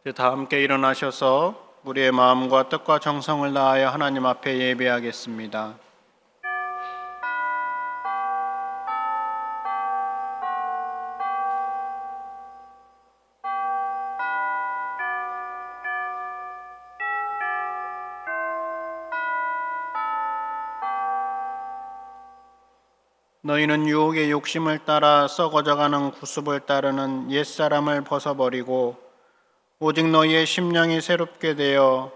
다 함께 일어나셔서 우리의 마음과 뜻과 정성을 다하여 하나님 앞에 예배하겠습니다. 너희는 유혹의 욕심을 따라 썩어져가는 구습을 따르는 옛사람을 벗어버리고 오직 너희의 심령이 새롭게 되어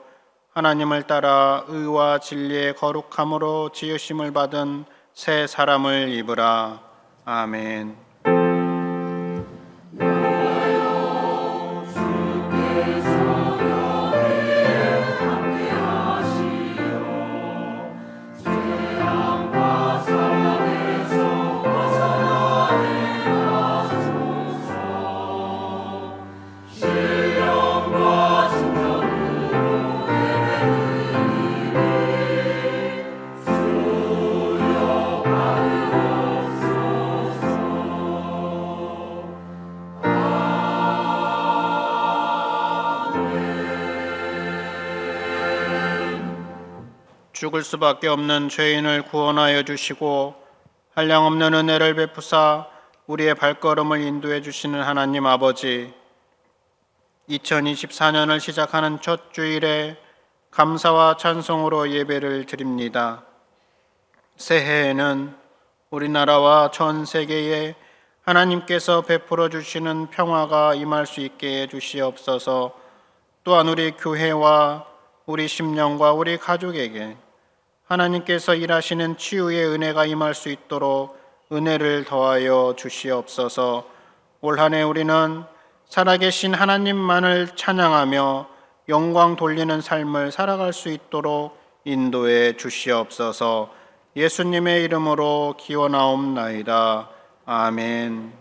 하나님을 따라 의와 진리의 거룩함으로 지으심을 받은 새 사람을 입으라. 아멘. 죽을 수밖에 없는 죄인을 구원하여 주시고 한량없는 은혜를 베푸사 우리의 발걸음을 인도해 주시는 하나님 아버지, 2024년을 시작하는 첫 주일에 감사와 찬송으로 예배를 드립니다. 새해에는 우리나라와 전 세계에 하나님께서 베풀어 주시는 평화가 임할 수 있게 해 주시옵소서. 또한 우리 교회와 우리 심령과 우리 가족에게 하나님께서 일하시는 치유의 은혜가 임할 수 있도록 은혜를 더하여 주시옵소서. 올 한 해 우리는 살아계신 하나님만을 찬양하며 영광 돌리는 삶을 살아갈 수 있도록 인도해 주시옵소서. 예수님의 이름으로 기원하옵나이다. 아멘.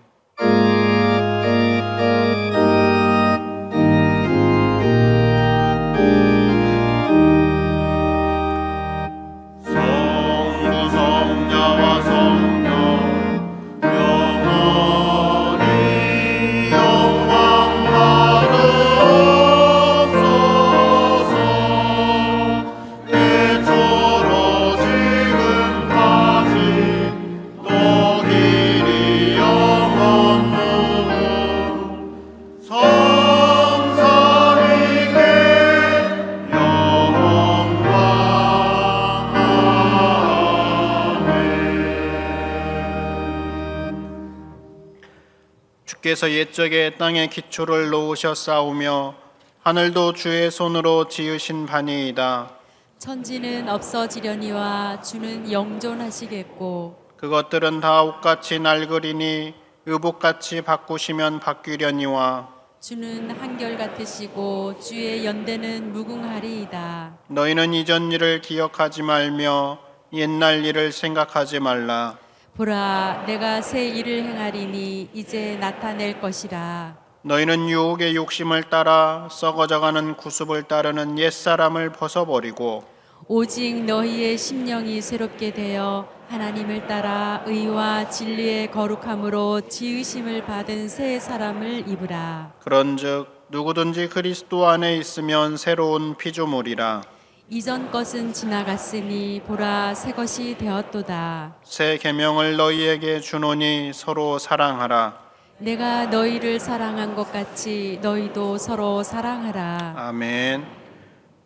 주께서 옛적에 땅에 기초를 놓으셔 쌓으며 하늘도 주의 손으로 지으신 바니이다. 천지는 없어지려니와 주는 영존하시겠고 그것들은 다 옷같이 낡으리니 의복같이 바꾸시면 바뀌려니와 주는 한결같으시고 주의 연대는 무궁하리이다. 너희는 이전 일을 기억하지 말며 옛날 일을 생각하지 말라. 보라, 내가 새 일을 행하리니 이제 나타낼 것이라. 너희는 유혹의 욕심을 따라 썩어져가는 구습을 따르는 옛사람을 벗어버리고 오직 너희의 심령이 새롭게 되어 하나님을 따라 의와 진리의 거룩함으로 지으심을 받은 새 사람을 입으라. 그런즉 누구든지 그리스도 안에 있으면 새로운 피조물이라. 이전 것은 지나갔으니 보라, 새 것이 되었도다. 새 계명을 너희에게 주노니 서로 사랑하라. 내가 너희를 사랑한 것 같이 너희도 서로 사랑하라. 아멘.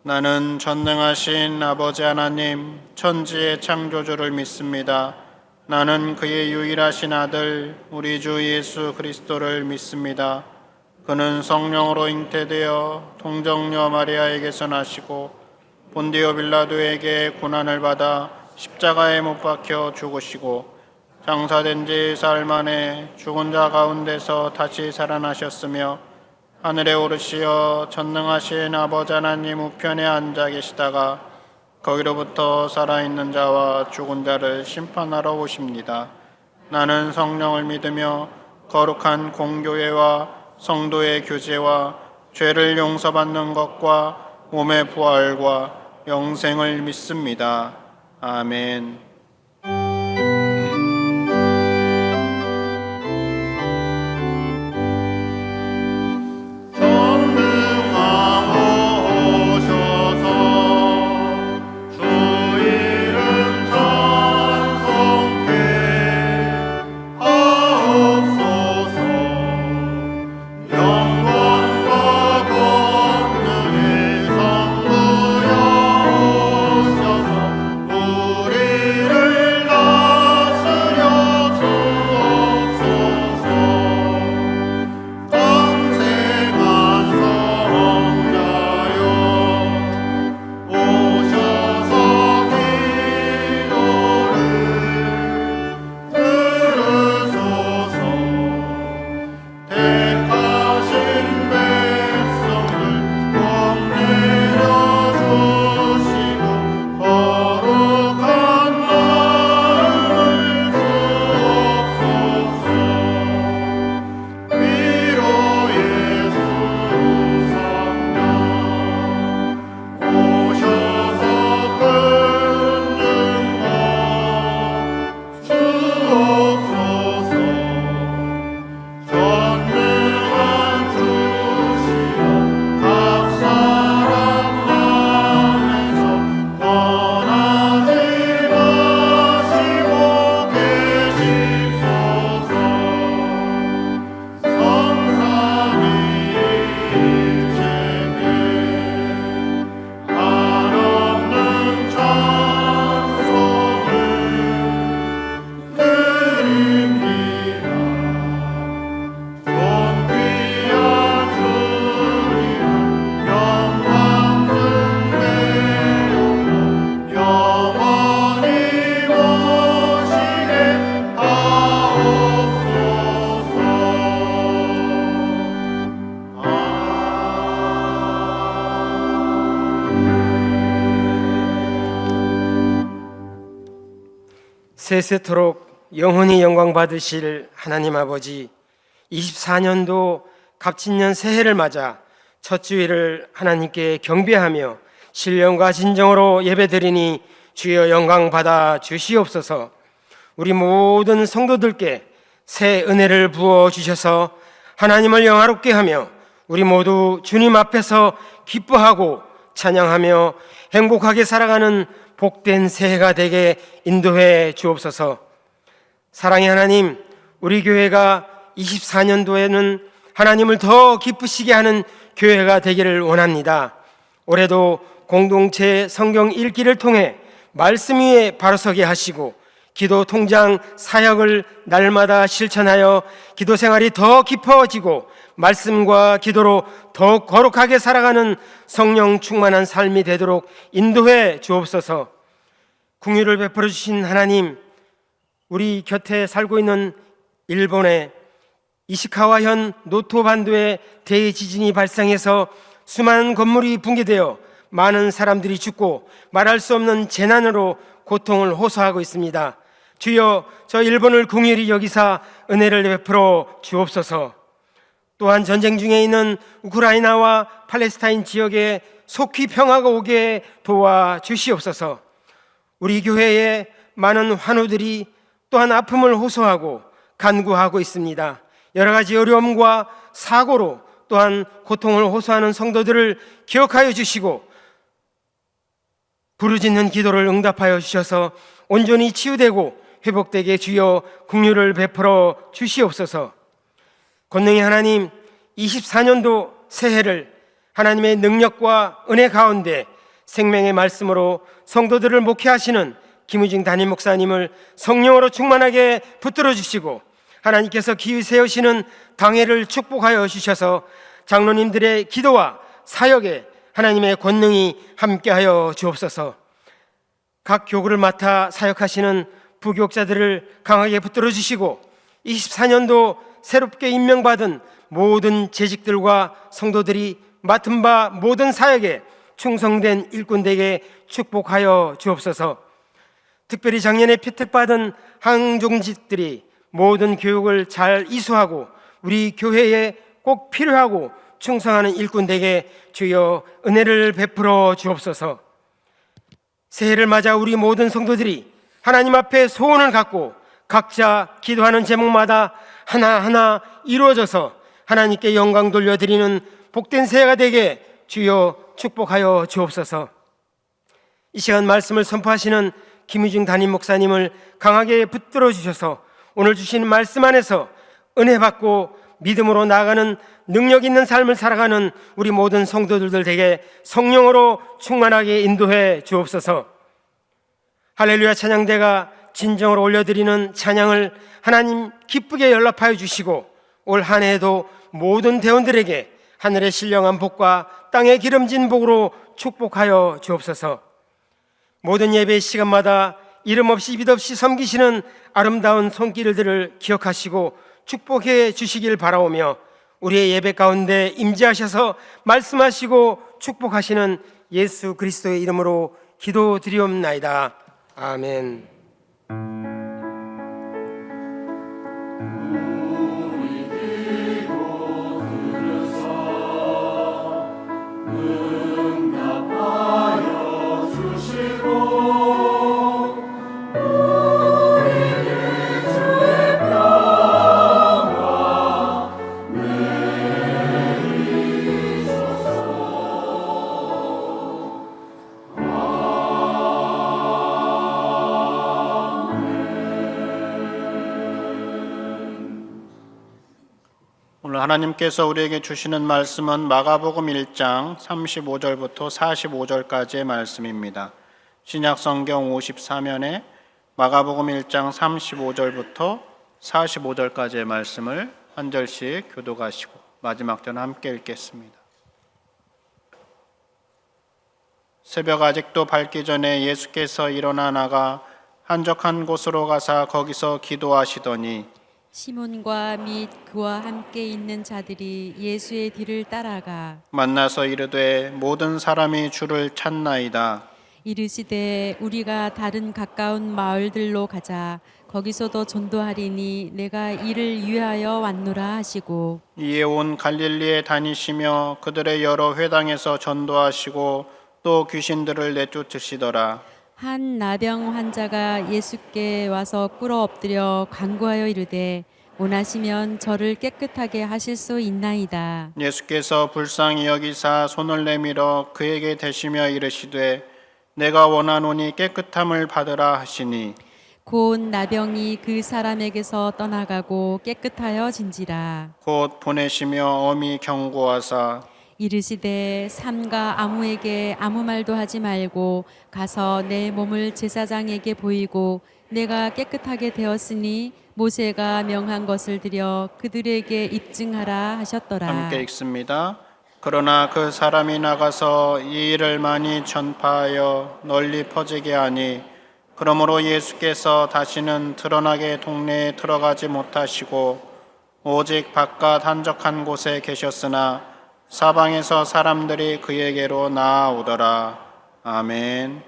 나는 전능하신 아버지 하나님 천지의 창조주를 믿습니다. 나는 그의 유일하신 아들 우리 주 예수 그리스도를 믿습니다. 그는 성령으로 잉태되어 동정녀 마리아에게서 나시고 본디오 빌라도에게 고난을 받아 십자가에 못 박혀 죽으시고 장사된 지 사흘 만에 죽은 자 가운데서 다시 살아나셨으며 하늘에 오르시어 전능하신 아버지 하나님 우편에 앉아 계시다가 거기로부터 살아있는 자와 죽은 자를 심판하러 오십니다. 나는 성령을 믿으며 거룩한 공교회와 성도의 교제와 죄를 용서받는 것과 몸의 부활과 영생을 믿습니다. 아멘. 전능하신 세세토록 영원히 영광 받으실 하나님 아버지, 24년도 갑진년 새해를 맞아 첫 주일을 하나님께 경배하며 신령과 진정으로 예배드리니 주여 영광 받아 주시옵소서. 우리 모든 성도들께 새 은혜를 부어 주셔서 하나님을 영화롭게 하며 우리 모두 주님 앞에서 기뻐하고 찬양하며 행복하게 살아가는 복된 새해가 되게 인도해 주옵소서. 사랑의 하나님, 우리 교회가 24년도에는 하나님을 더 기쁘시게 하는 교회가 되기를 원합니다. 올해도 공동체 성경 읽기를 통해 말씀 위에 바로 서게 하시고 기도 통장 사역을 날마다 실천하여 기도 생활이 더 깊어지고 말씀과 기도로 더욱 거룩하게 살아가는 성령 충만한 삶이 되도록 인도해 주옵소서. 긍휼을 베풀어 주신 하나님, 우리 곁에 살고 있는 일본의 이시카와현 노토 반도에 대지진이 발생해서 수많은 건물이 붕괴되어 많은 사람들이 죽고 말할 수 없는 재난으로 고통을 호소하고 있습니다. 주여, 저 일본을 긍휼히 여기사 은혜를 베풀어 주옵소서. 또한 전쟁 중에 있는 우크라이나와 팔레스타인 지역에 속히 평화가 오게 도와주시옵소서. 우리 교회에 많은 환우들이 또한 아픔을 호소하고 간구하고 있습니다. 여러 가지 어려움과 사고로 또한 고통을 호소하는 성도들을 기억하여 주시고 부르짖는 기도를 응답하여 주셔서 온전히 치유되고 회복되게 주여 긍휼을 베풀어 주시옵소서. 권능의 하나님, 24년도 새해를 하나님의 능력과 은혜 가운데 생명의 말씀으로 성도들을 목회하시는 김우중 담임 목사님을 성령으로 충만하게 붙들어 주시고 하나님께서 기회 세우시는 당회를 축복하여 주셔서 장로님들의 기도와 사역에 하나님의 권능이 함께하여 주옵소서. 각 교구를 맡아 사역하시는 부교육자들을 강하게 붙들어 주시고 24년도 새롭게 임명받은 모든 재직들과 성도들이 맡은 바 모든 사역에 충성된 일꾼 되게 축복하여 주옵소서. 특별히 작년에 피택받은 항종직들이 모든 교육을 잘 이수하고 우리 교회에 꼭 필요하고 충성하는 일꾼 되게 주여 은혜를 베풀어 주옵소서. 새해를 맞아 우리 모든 성도들이 하나님 앞에 소원을 갖고 각자 기도하는 제목마다 하나하나 이루어져서 하나님께 영광 돌려드리는 복된 새해가 되게 주여 축복하여 주옵소서. 이 시간 말씀을 선포하시는 김유중 담임 목사님을 강하게 붙들어 주셔서 오늘 주신 말씀 안에서 은혜 받고 믿음으로 나아가는 능력 있는 삶을 살아가는 우리 모든 성도들 되게 성령으로 충만하게 인도해 주옵소서. 할렐루야 찬양대가 진정으로 올려드리는 찬양을 하나님 기쁘게 연락하여 주시고 올 한 해에도 모든 대원들에게 하늘의 신령한 복과 땅의 기름진 복으로 축복하여 주옵소서. 모든 예배 시간마다 이름 없이 빛 없이 섬기시는 아름다운 손길들을 기억하시고 축복해 주시길 바라오며 우리의 예배 가운데 임재하셔서 말씀하시고 축복하시는 예수 그리스도의 이름으로 기도드리옵나이다. 아멘. 오늘 하나님께서 우리에게 주시는 말씀은 마가복음 1장 35절부터 45절까지의 말씀입니다. 신약성경 54면에 마가복음 1장 35절부터 45절까지의 말씀을 한 절씩 교독하시고 마지막 절 함께 읽겠습니다. 새벽 아직도 밝기 전에 예수께서 일어나 나가 한적한 곳으로 가사 거기서 기도하시더니 시몬과 및 그와 함께 있는 자들이 예수의 뒤를 따라가 만나서 이르되 모든 사람이 주를 찾나이다. 이르시되 우리가 다른 가까운 마을들로 가자. 거기서도 전도하리니 내가 이를 위하여 왔노라 하시고 이에 온 갈릴리에 다니시며 그들의 여러 회당에서 전도하시고 또 귀신들을 내쫓으시더라. 한 나병 환자가 예수께 와서 꿇어 엎드려 간구하여 이르되 원하시면 저를 깨끗하게 하실 수 있나이다. 예수께서 불쌍히 여기사 손을 내밀어 그에게 대시며 이르시되 내가 원하노니 깨끗함을 받으라 하시니 곧 나병이 그 사람에게서 떠나가고 깨끗하여진지라. 곧 보내시며 엄히 경고하사 이르시되 삼가 아무에게 아무 말도 하지 말고 가서 내 몸을 제사장에게 보이고 내가 깨끗하게 되었으니 모세가 명한 것을 드려 그들에게 입증하라 하셨더라. 함께 읽습니다. 그러나 그 사람이 나가서 이 일을 많이 전파하여 널리 퍼지게 하니 그러므로 예수께서 다시는 드러나게 동네에 들어가지 못하시고 오직 바깥 한적한 곳에 계셨으나 사방에서 사람들이 그에게로 나아오더라. 아멘.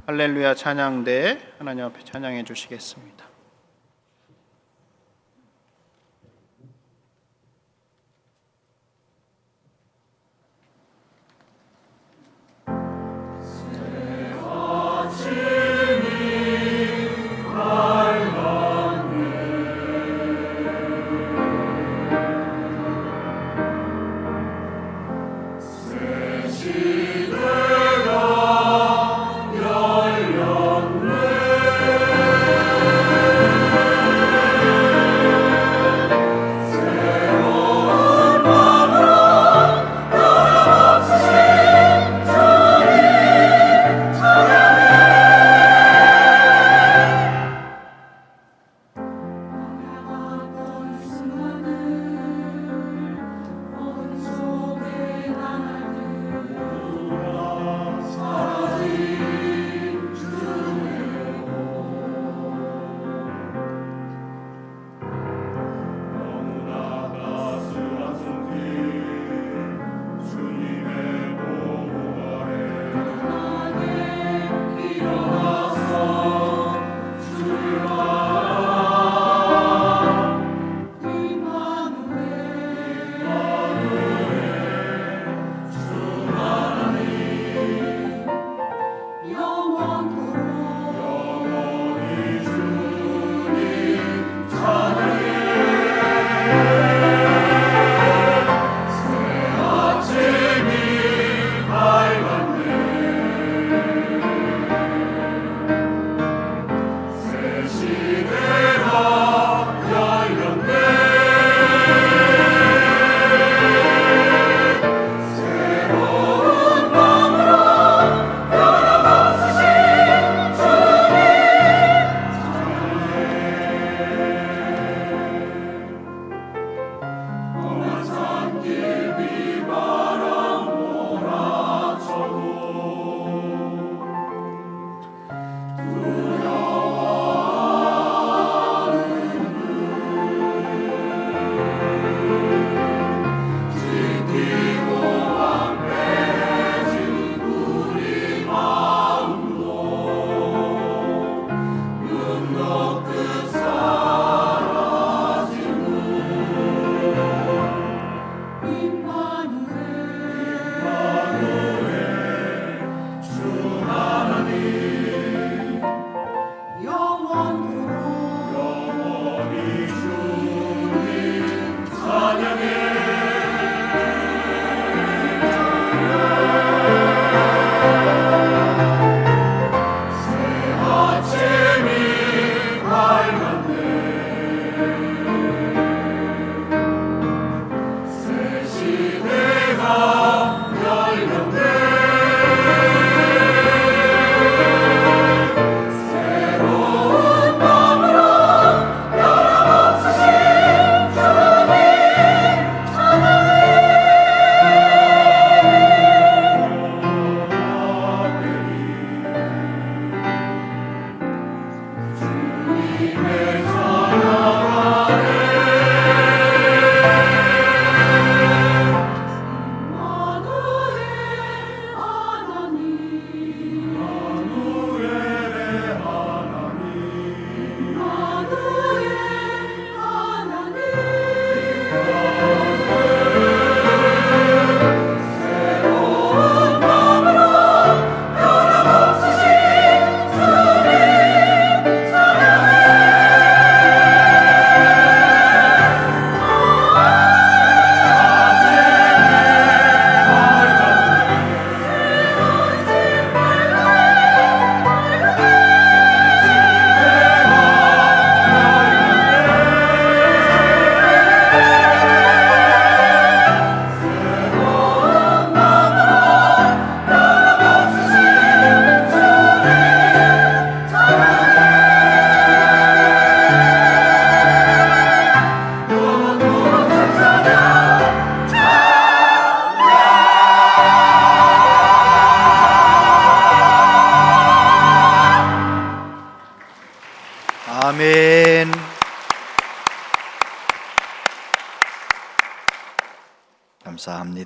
할렐루야 찬양대 하나님 앞에 찬양해 주시겠습니다.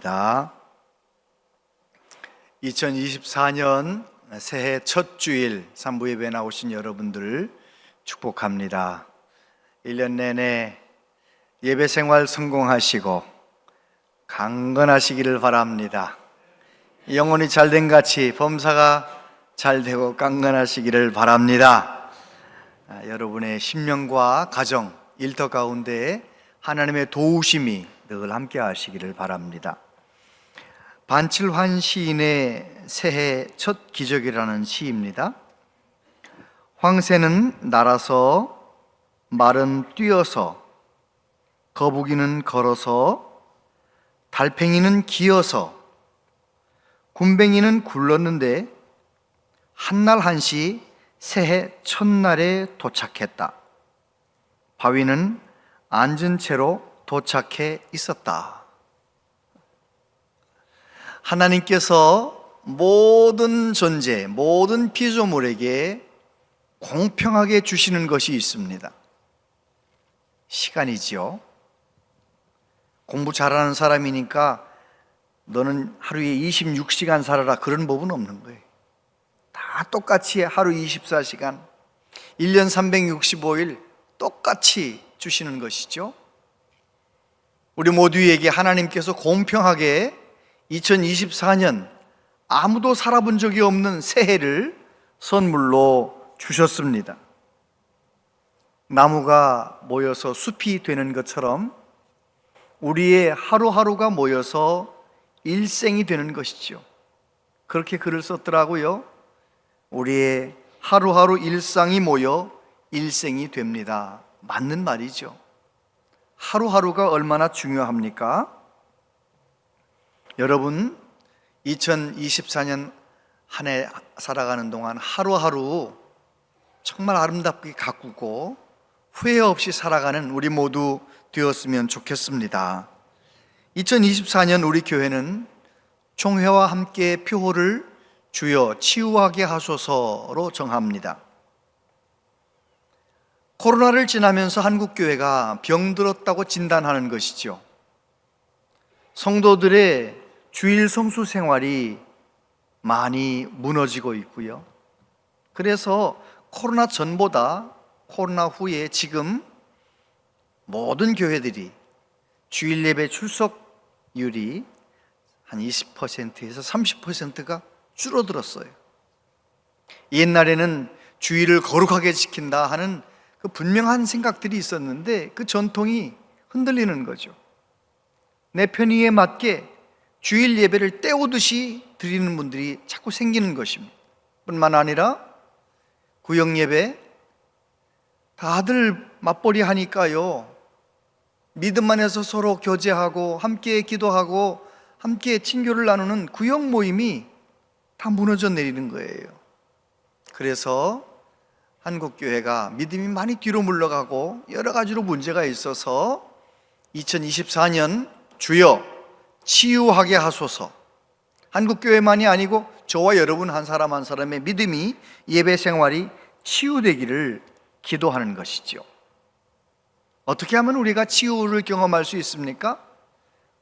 기도합니다. 2024년 새해 첫 주일 산부 예배에 나오신 여러분들 축복합니다. 1년 내내 예배 생활 성공하시고 강건하시기를 바랍니다. 영혼이 잘된 같이 범사가 잘되고 강건하시기를 바랍니다. 여러분의 심령과 가정, 일터 가운데 하나님의 도우심이 늘 함께 하시기를 바랍니다. 반칠환 시인의 새해 첫 기적이라는 시입니다. 황새는 날아서, 말은 뛰어서, 거북이는 걸어서, 달팽이는 기어서, 굼벵이는 굴렀는데 한날 한시 새해 첫날에 도착했다. 바위는 앉은 채로 도착해 있었다. 하나님께서 모든 존재, 모든 피조물에게 공평하게 주시는 것이 있습니다. 시간이지요. 공부 잘하는 사람이니까 너는 하루에 26시간 살아라, 그런 법은 없는 거예요. 다 똑같이 하루 24시간, 1년 365일 똑같이 주시는 것이죠. 우리 모두에게 하나님께서 공평하게 2024년 아무도 살아본 적이 없는 새해를 선물로 주셨습니다. 나무가 모여서 숲이 되는 것처럼 우리의 하루하루가 모여서 일생이 되는 것이죠. 그렇게 글을 썼더라고요. 우리의 하루하루 일상이 모여 일생이 됩니다. 맞는 말이죠. 하루하루가 얼마나 중요합니까? 여러분, 2024년 한 해 살아가는 동안 하루하루 정말 아름답게 가꾸고 후회 없이 살아가는 우리 모두 되었으면 좋겠습니다. 2024년 우리 교회는 총회와 함께 표호를 주여 치유하게 하소서로 정합니다. 코로나를 지나면서 한국교회가 병들었다고 진단하는 것이죠. 성도들의 주일 성수 생활이 많이 무너지고 있고요. 그래서 코로나 전보다 코로나 후에 지금 모든 교회들이 주일 예배 출석률이 한 20%에서 30%가 줄어들었어요. 옛날에는 주일을 거룩하게 지킨다 하는 그 분명한 생각들이 있었는데 그 전통이 흔들리는 거죠. 내 편의에 맞게 주일 예배를 때우듯이 드리는 분들이 자꾸 생기는 것입니다. 뿐만 아니라 구역 예배 다들 맞벌이 하니까요, 믿음 안에서 서로 교제하고 함께 기도하고 함께 친교를 나누는 구역 모임이 다 무너져 내리는 거예요. 그래서 한국교회가 믿음이 많이 뒤로 물러가고 여러 가지로 문제가 있어서 2024년 주여 치유하게 하소서, 한국교회만이 아니고 저와 여러분 한 사람 한 사람의 믿음이, 예배 생활이 치유되기를 기도하는 것이죠. 어떻게 하면 우리가 치유를 경험할 수 있습니까?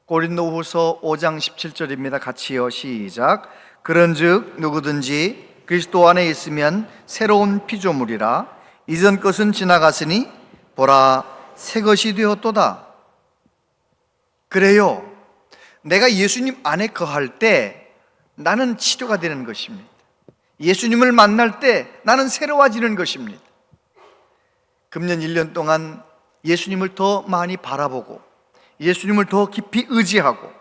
고린도후서 5장 17절입니다. 같이요, 시작. 그런즉 누구든지 그리스도 안에 있으면 새로운 피조물이라, 이전 것은 지나갔으니 보라 새 것이 되었도다. 그래요, 내가 예수님 안에 거할 때 나는 치료가 되는 것입니다. 예수님을 만날 때 나는 새로워지는 것입니다. 금년 1년 동안 예수님을 더 많이 바라보고 예수님을 더 깊이 의지하고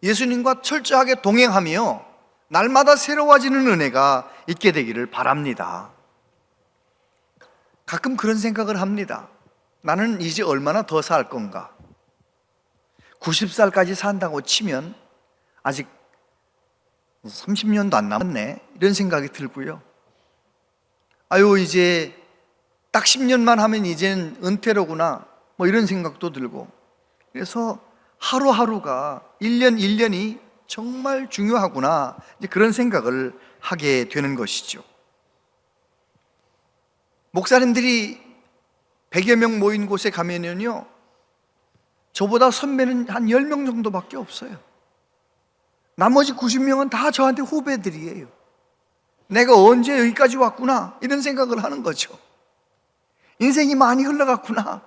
예수님과 철저하게 동행하며 날마다 새로워지는 은혜가 있게 되기를 바랍니다. 가끔 그런 생각을 합니다. 나는 이제 얼마나 더 살 건가? 90살까지 산다고 치면 아직 30년도 안 남았네, 이런 생각이 들고요. 아유, 이제 딱 10년만 하면 이젠 은퇴로구나, 뭐 이런 생각도 들고. 그래서 하루하루가 1년 1년이 정말 중요하구나, 이제 그런 생각을 하게 되는 것이죠. 목사님들이 100여 명 모인 곳에 가면요, 저보다 선배는 한 10명 정도밖에 없어요. 나머지 90명은 다 저한테 후배들이에요. 내가 언제 여기까지 왔구나 이런 생각을 하는 거죠. 인생이 많이 흘러갔구나.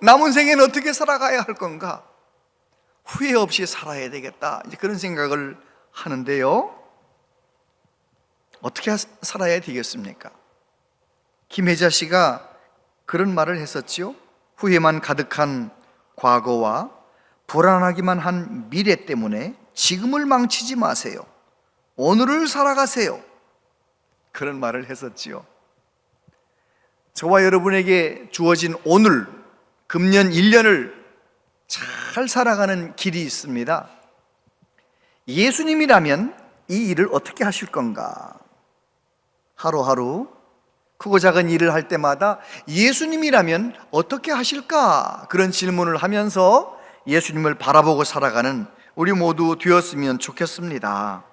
남은 생에는 어떻게 살아가야 할 건가? 후회 없이 살아야 되겠다, 이제 그런 생각을 하는데요. 어떻게 살아야 되겠습니까? 김혜자 씨가 그런 말을 했었지요. 후회만 가득한 과거와 불안하기만 한 미래 때문에 지금을 망치지 마세요. 오늘을 살아가세요. 그런 말을 했었지요. 저와 여러분에게 주어진 오늘, 금년 1년을 잘 살아가는 길이 있습니다. 예수님이라면 이 일을 어떻게 하실 건가? 하루하루 크고 작은 일을 할 때마다 예수님이라면 어떻게 하실까? 그런 질문을 하면서 예수님을 바라보고 살아가는 우리 모두 되었으면 좋겠습니다.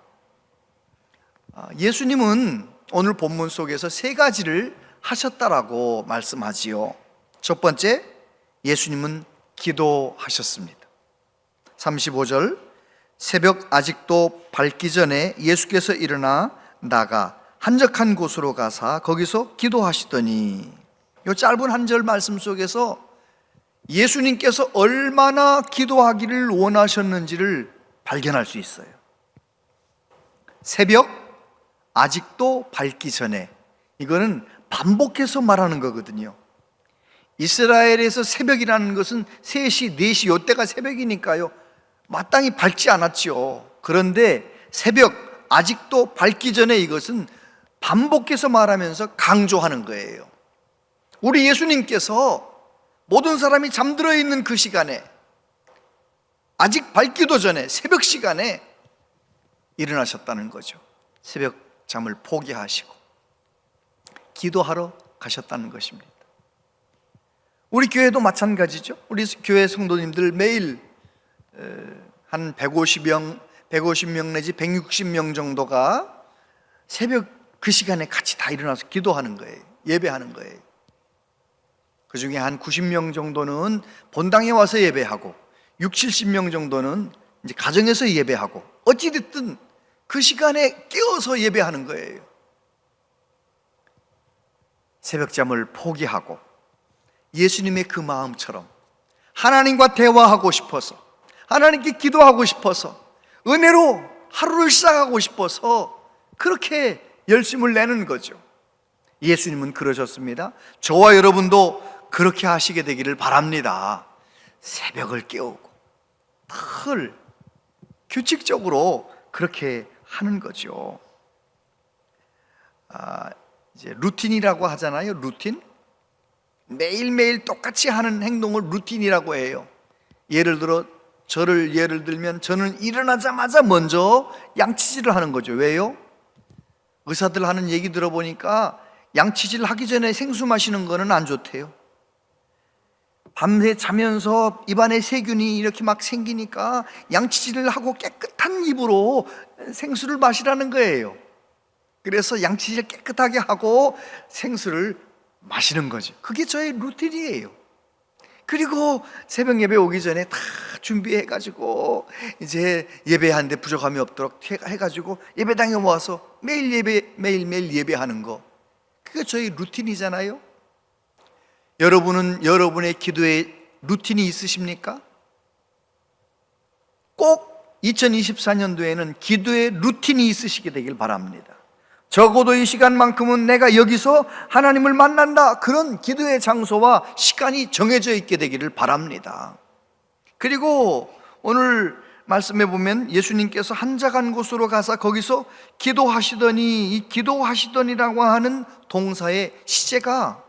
예수님은 오늘 본문 속에서 세 가지를 하셨다라고 말씀하지요. 첫 번째, 예수님은 기도하셨습니다. 35절, 새벽 아직도 밝기 전에 예수께서 일어나 나가 한적한 곳으로 가사 거기서 기도하시더니, 이 짧은 한 절 말씀 속에서 예수님께서 얼마나 기도하기를 원하셨는지를 발견할 수 있어요. 새벽 아직도 밝기 전에, 이거는 반복해서 말하는 거거든요. 이스라엘에서 새벽이라는 것은 3시, 4시 이때가 새벽이니까요, 마땅히 밝지 않았죠. 그런데 새벽 아직도 밝기 전에, 이것은 반복해서 말하면서 강조하는 거예요. 우리 예수님께서 모든 사람이 잠들어 있는 그 시간에, 아직 밝기도 전에 새벽 시간에 일어나셨다는 거죠. 새벽 잠을 포기하시고 기도하러 가셨다는 것입니다. 우리 교회도 마찬가지죠. 우리 교회 성도님들 매일 한 150명 내지 160명 정도가 새벽 그 시간에 같이 다 일어나서 기도하는 거예요. 예배하는 거예요. 그 중에 한 90명 정도는 본당에 와서 예배하고 60, 70명 정도는 이제 가정에서 예배하고, 어찌됐든 그 시간에 깨어서 예배하는 거예요. 새벽잠을 포기하고 예수님의 그 마음처럼 하나님과 대화하고 싶어서, 하나님께 기도하고 싶어서, 은혜로 하루를 시작하고 싶어서 그렇게 열심을 내는 거죠. 예수님은 그러셨습니다. 저와 여러분도 그렇게 하시게 되기를 바랍니다. 새벽을 깨우고 늘 규칙적으로 그렇게 하는 거죠. 이제 루틴이라고 하잖아요. 루틴. 매일매일 똑같이 하는 행동을 루틴이라고 해요. 예를 들어 저를 예를 들면, 저는 일어나자마자 먼저 양치질을 하는 거죠. 왜요? 의사들 하는 얘기 들어보니까 양치질 하기 전에 생수 마시는 거는 안 좋대요. 밤새 자면서 입안에 세균이 이렇게 막 생기니까 양치질을 하고 깨끗한 입으로 생수를 마시라는 거예요. 그래서 양치질 깨끗하게 하고 생수를 마시는 거죠. 그게 저의 루틴이에요. 그리고 새벽 예배 오기 전에 다 준비해가지고 이제 예배하는데 부족함이 없도록 해가지고 예배당에 모아서 매일매일 예배하는 거, 그게 저희 루틴이잖아요. 여러분은 여러분의 기도에 루틴이 있으십니까? 꼭 2024년도에는 기도에 루틴이 있으시게 되길 바랍니다. 적어도 이 시간만큼은 내가 여기서 하나님을 만난다, 그런 기도의 장소와 시간이 정해져 있게 되기를 바랍니다. 그리고 오늘 말씀해 보면 예수님께서 한적한 곳으로 가서 거기서 기도하시더니, 이 기도하시더니라고 하는 동사의 시제가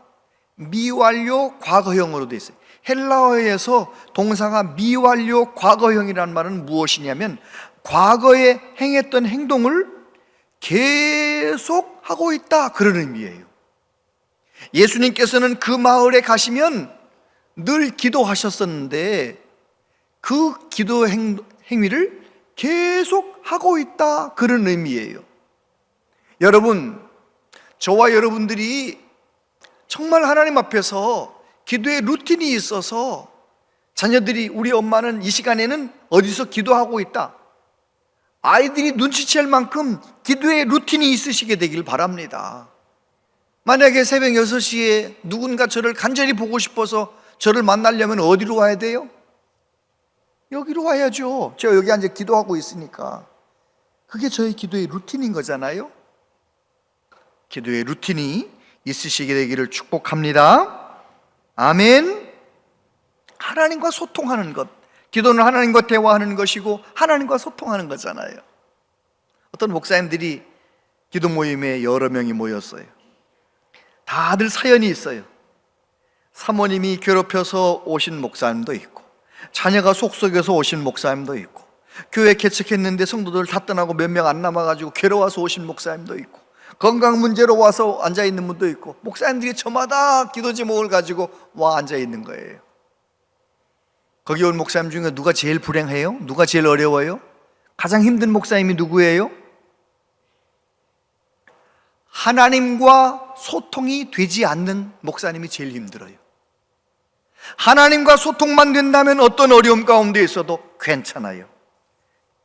미완료 과거형으로 되어 있어요. 헬라어에서 동사가 미완료 과거형이라는 말은 무엇이냐면, 과거에 행했던 행동을 계속 하고 있다, 그런 의미예요. 예수님께서는 그 마을에 가시면 늘 기도하셨었는데 그 기도 행위를 계속 하고 있다, 그런 의미예요. 여러분, 저와 여러분들이 정말 하나님 앞에서 기도의 루틴이 있어서 자녀들이, 우리 엄마는 이 시간에는 어디서 기도하고 있다, 아이들이 눈치챌 만큼 기도의 루틴이 있으시게 되길 바랍니다. 만약에 새벽 6시에 누군가 저를 간절히 보고 싶어서 저를 만나려면 어디로 와야 돼요? 여기로 와야죠. 제가 여기 앉아 기도하고 있으니까. 그게 저의 기도의 루틴인 거잖아요. 기도의 루틴이 있으시게 되기를 축복합니다. 아멘. 하나님과 소통하는 것, 기도는 하나님과 대화하는 것이고 하나님과 소통하는 거잖아요. 어떤 목사님들이 기도 모임에 여러 명이 모였어요. 다들 사연이 있어요. 사모님이 괴롭혀서 오신 목사님도 있고, 자녀가 속썩여서 오신 목사님도 있고, 교회 개척했는데 성도들 다 떠나고 몇 명 안 남아가지고 괴로워서 오신 목사님도 있고, 건강 문제로 와서 앉아있는 분도 있고, 목사님들이 저마다 기도 제목을 가지고 와 앉아있는 거예요. 거기 온 목사님 중에 누가 제일 불행해요? 누가 제일 어려워요? 가장 힘든 목사님이 누구예요? 하나님과 소통이 되지 않는 목사님이 제일 힘들어요. 하나님과 소통만 된다면 어떤 어려움 가운데 있어도 괜찮아요.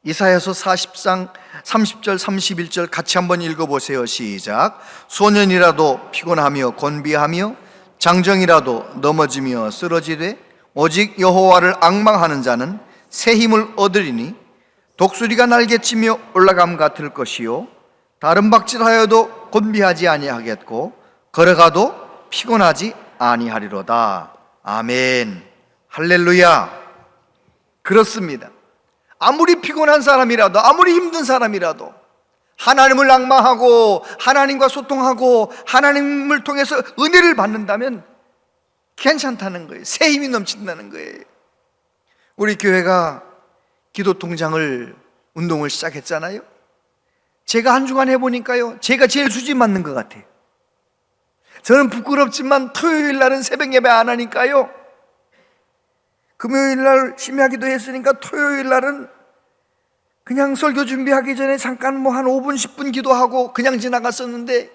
이사야서 40장 30절 31절 같이 한번 읽어보세요. 시작. 소년이라도 피곤하며 곤비하며 장정이라도 넘어지며 쓰러지되 오직 여호와를 앙망하는 자는 새 힘을 얻으리니 독수리가 날개치며 올라감 같을 것이요 다른 박질하여도 곤비하지 아니하겠고 걸어가도 피곤하지 아니하리로다. 아멘. 할렐루야. 그렇습니다. 아무리 피곤한 사람이라도, 아무리 힘든 사람이라도 하나님을 앙망하고 하나님과 소통하고 하나님을 통해서 은혜를 받는다면 괜찮다는 거예요. 새 힘이 넘친다는 거예요. 우리 교회가 기도 통장을 운동을 시작했잖아요. 제가 한 주간 해보니까요, 제가 제일 수지 맞는 것 같아요. 저는 부끄럽지만 토요일 날은 새벽 예배 안 하니까요, 금요일 날 심야기도 했으니까 토요일 날은 그냥 설교 준비하기 전에 잠깐 뭐 한 5분 10분 기도하고 그냥 지나갔었는데,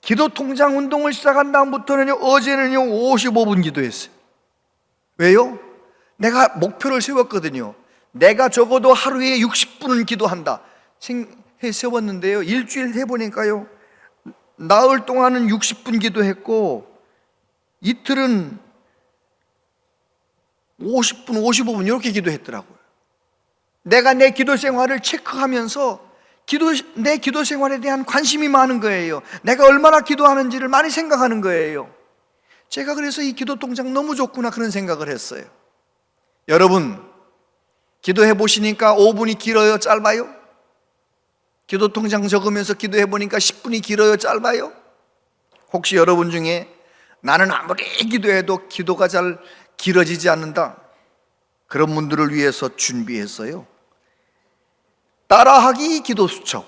기도 통장 운동을 시작한 다음부터는요, 어제는요 55분 기도했어요. 왜요? 내가 목표를 세웠거든요. 내가 적어도 하루에 60분은 기도한다 세웠는데요, 일주일 해보니까요, 나흘 동안은 60분 기도했고 이틀은 50분, 55분 이렇게 기도했더라고요. 내가 내 기도 생활을 체크하면서 내 기도 생활에 대한 관심이 많은 거예요. 내가 얼마나 기도하는지를 많이 생각하는 거예요. 제가 그래서 이 기도 통장 너무 좋구나 그런 생각을 했어요. 여러분, 기도해 보시니까 5분이 길어요, 짧아요? 기도 통장 적으면서 기도해 보니까 10분이 길어요, 짧아요? 혹시 여러분 중에 나는 아무리 기도해도 기도가 잘 길어지지 않는다, 그런 분들을 위해서 준비했어요. 따라하기 기도 수첩.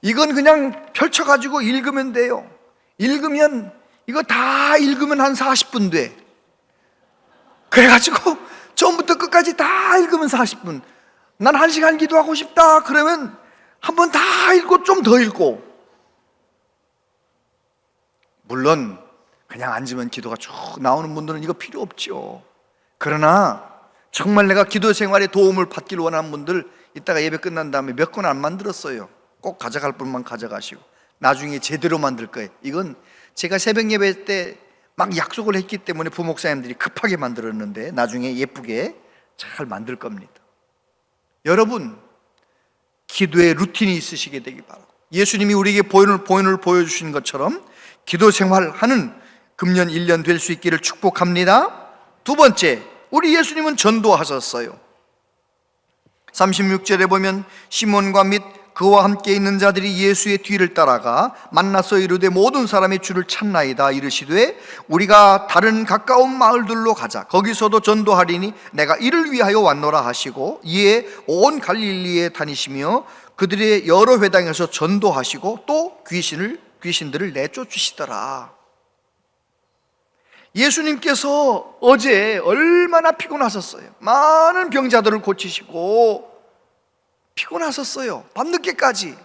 이건 그냥 펼쳐가지고 읽으면 돼요. 읽으면, 이거 다 읽으면 한 40분 돼. 그래가지고 처음부터 끝까지 다 읽으면 40분. 난 1시간 기도하고 싶다 그러면 한번 다 읽고 좀 더 읽고. 물론 그냥 앉으면 기도가 쭉 나오는 분들은 이거 필요 없죠. 그러나 정말 내가 기도 생활에 도움을 받기를 원하는 분들, 이따가 예배 끝난 다음에 몇 권 안 만들었어요. 꼭 가져갈 분만 가져가시고 나중에 제대로 만들 거예요. 이건 제가 새벽 예배 때 막 약속을 했기 때문에 부목사님들이 급하게 만들었는데 나중에 예쁘게 잘 만들 겁니다. 여러분, 기도의 루틴이 있으시게 되기 바랍니다. 예수님이 우리에게 보혈을 보여주신 것처럼 기도 생활하는 금년 1년 될 수 있기를 축복합니다. 두 번째, 우리 예수님은 전도하셨어요. 36절에 보면 시몬과 및 그와 함께 있는 자들이 예수의 뒤를 따라가 만나서 이르되 모든 사람이 주를 찾나이다. 이르시되 우리가 다른 가까운 마을들로 가자. 거기서도 전도하리니 내가 이를 위하여 왔노라 하시고 이에 온 갈릴리에 다니시며 그들의 여러 회당에서 전도하시고 또 귀신들을 내쫓으시더라. 예수님께서 어제 얼마나 피곤하셨어요. 많은 병자들을 고치시고 피곤하셨어요. 밤늦게까지.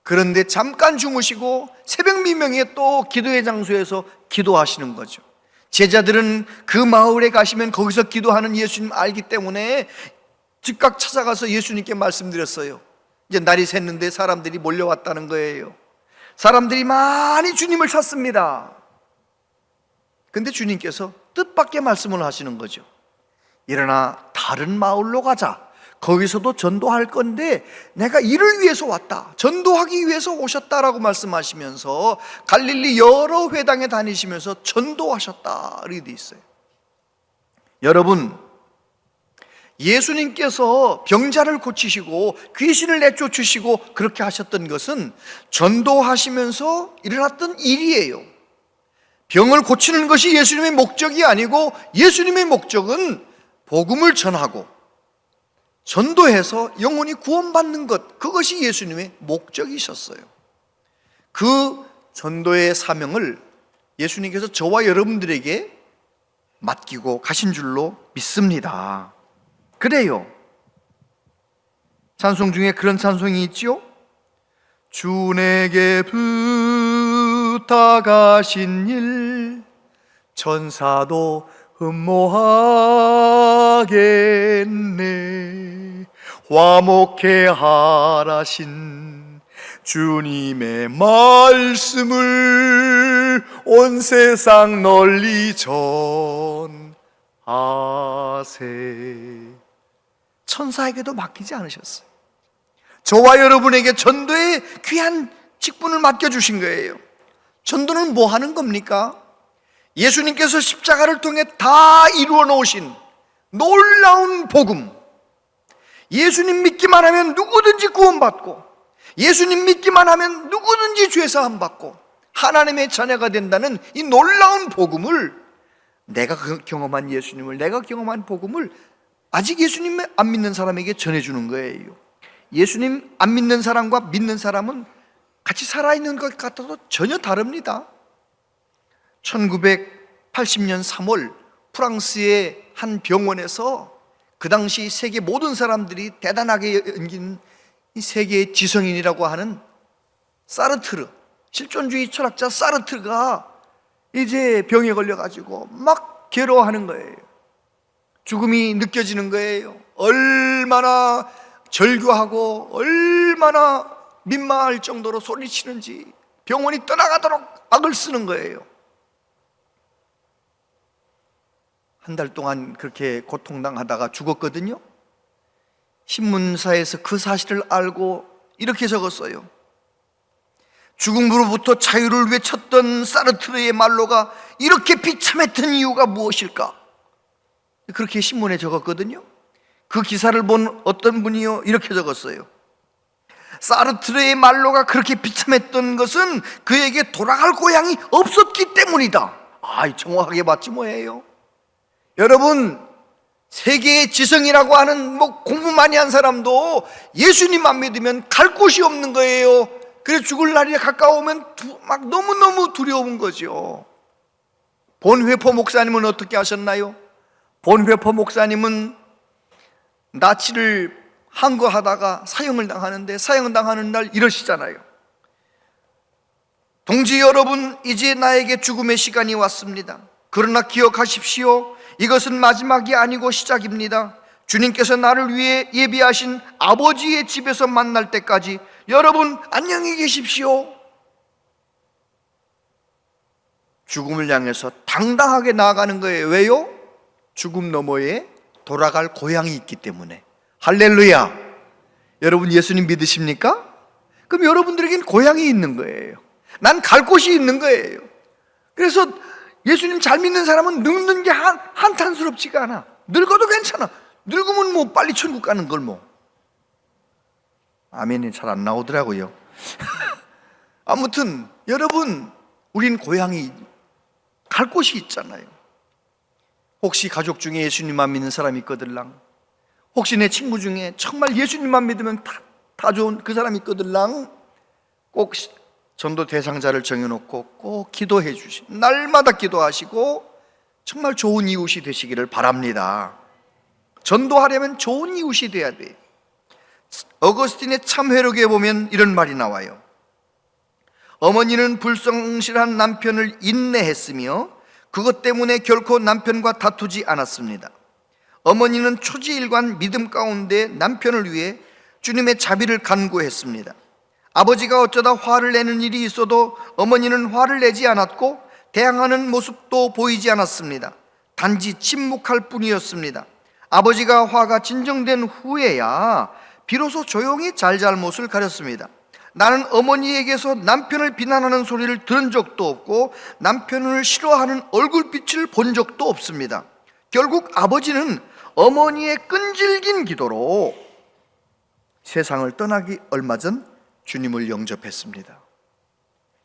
그런데 잠깐 주무시고 새벽 미명에 또 기도의 장소에서 기도하시는 거죠. 제자들은 그 마을에 가시면 거기서 기도하는 예수님 알기 때문에 즉각 찾아가서 예수님께 말씀드렸어요. 이제 날이 샜는데 사람들이 몰려왔다는 거예요. 사람들이 많이 주님을 찾습니다. 근데 주님께서 뜻밖의 말씀을 하시는 거죠. 일어나 다른 마을로 가자. 거기서도 전도할 건데 내가 이를 위해서 왔다, 전도하기 위해서 오셨다라고 말씀하시면서 갈릴리 여러 회당에 다니시면서 전도하셨다 이렇게 돼 있어요. 여러분, 예수님께서 병자를 고치시고 귀신을 내쫓으시고 그렇게 하셨던 것은 전도하시면서 일어났던 일이에요. 병을 고치는 것이 예수님의 목적이 아니고 예수님의 목적은 복음을 전하고 전도해서 영혼이 구원받는 것, 그것이 예수님의 목적이셨어요. 그 전도의 사명을 예수님께서 저와 여러분들에게 맡기고 가신 줄로 믿습니다. 그래요. 찬송 중에 그런 찬송이 있죠. 주 내게 부탁하신 일 천사도 흠모하겠네. 화목해 하라신 주님의 말씀을 온 세상 널리 전하세. 천사에게도 맡기지 않으셨어요. 저와 여러분에게 전도의 귀한 직분을 맡겨주신 거예요. 전도는 뭐 하는 겁니까? 예수님께서 십자가를 통해 다 이루어 놓으신 놀라운 복음, 예수님 믿기만 하면 누구든지 구원받고 예수님 믿기만 하면 누구든지 죄사함 받고 하나님의 자녀가 된다는 이 놀라운 복음을, 내가 경험한 예수님을, 내가 경험한 복음을 아직 예수님 안 믿는 사람에게 전해주는 거예요. 예수님 안 믿는 사람과 믿는 사람은 같이 살아있는 것 같아도 전혀 다릅니다. 1980년 3월 프랑스의 한 병원에서 그 당시 세계 모든 사람들이 대단하게 여긴 이 세계의 지성인이라고 하는 사르트르, 실존주의 철학자 사르트르가 이제 병에 걸려가지고 막 괴로워하는 거예요. 죽음이 느껴지는 거예요. 얼마나 절규하고 얼마나 민망할 정도로 소리치는지 병원이 떠나가도록 악을 쓰는 거예요. 한 달 동안 그렇게 고통당하다가 죽었거든요. 신문사에서 그 사실을 알고 이렇게 적었어요. 죽음으로부터 자유를 외쳤던 사르트르의 말로가 이렇게 비참했던 이유가 무엇일까? 그렇게 신문에 적었거든요. 그 기사를 본 어떤 분이요, 이렇게 적었어요. 사르트르의 말로가 그렇게 비참했던 것은 그에게 돌아갈 고향이 없었기 때문이다. 정확하게 맞지 뭐예요. 여러분, 세계의 지성이라고 하는 공부 많이 한 사람도 예수님 안 믿으면 갈 곳이 없는 거예요. 그래서 죽을 날이 가까우면 막 너무너무 두려운 거죠. 본회포 목사님은 어떻게 하셨나요? 본회포 목사님은 나치를 항거하다가 사형을 당하는데, 사형을 당하는 날 이러시잖아요. 동지 여러분, 이제 나에게 죽음의 시간이 왔습니다. 그러나 기억하십시오. 이것은 마지막이 아니고 시작입니다. 주님께서 나를 위해 예비하신 아버지의 집에서 만날 때까지 여러분 안녕히 계십시오. 죽음을 향해서 당당하게 나아가는 거예요. 왜요? 죽음 너머에 돌아갈 고향이 있기 때문에. 할렐루야. 여러분 예수님 믿으십니까? 그럼 여러분들에겐 고향이 있는 거예요. 난 갈 곳이 있는 거예요. 그래서 예수님 잘 믿는 사람은 늙는 게 한탄스럽지가 않아. 늙어도 괜찮아. 늙으면 뭐 빨리 천국 가는 걸 뭐. 아멘이 잘 안 나오더라고요. 아무튼 여러분, 우린 고향이, 갈 곳이 있잖아요. 혹시 가족 중에 예수님만 믿는 사람이 있거들랑, 혹시 내 친구 중에 정말 예수님만 믿으면 다 좋은 그 사람이 있거들랑, 꼭 전도 대상자를 정해놓고 꼭 기도해 주시고 날마다 기도하시고 정말 좋은 이웃이 되시기를 바랍니다. 전도하려면 좋은 이웃이 돼야 돼요. 어거스틴의 참회록에 보면 이런 말이 나와요. 어머니는 불성실한 남편을 인내했으며 그것 때문에 결코 남편과 다투지 않았습니다. 어머니는 초지일관 믿음 가운데 남편을 위해 주님의 자비를 간구했습니다. 아버지가 어쩌다 화를 내는 일이 있어도 어머니는 화를 내지 않았고 대항하는 모습도 보이지 않았습니다. 단지 침묵할 뿐이었습니다. 아버지가 화가 진정된 후에야 비로소 조용히 잘잘못을 가렸습니다. 나는 어머니에게서 남편을 비난하는 소리를 들은 적도 없고 남편을 싫어하는 얼굴빛을 본 적도 없습니다. 결국 아버지는 어머니의 끈질긴 기도로 세상을 떠나기 얼마 전 주님을 영접했습니다.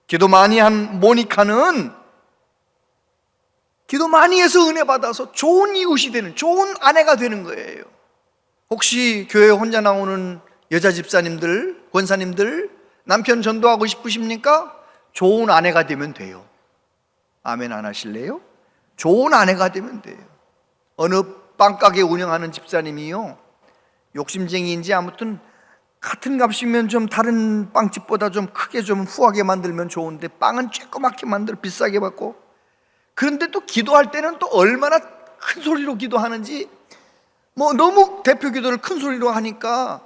기도 많이 한 모니카는 기도 많이 해서 은혜 받아서 좋은 이웃이 되는, 좋은 아내가 되는 거예요. 혹시 교회 혼자 나오는 여자 집사님들, 권사님들, 남편 전도하고 싶으십니까? 좋은 아내가 되면 돼요. 아멘 안 하실래요? 좋은 아내가 되면 돼요. 어느 빵가게 운영하는 집사님이요, 욕심쟁이인지 아무튼 같은 값이면 좀 다른 빵집보다 좀 크게 좀 후하게 만들면 좋은데 빵은 쬐끄맣게 만들어 비싸게 받고, 그런데 또 기도할 때는 또 얼마나 큰 소리로 기도하는지, 너무 대표 기도를 큰 소리로 하니까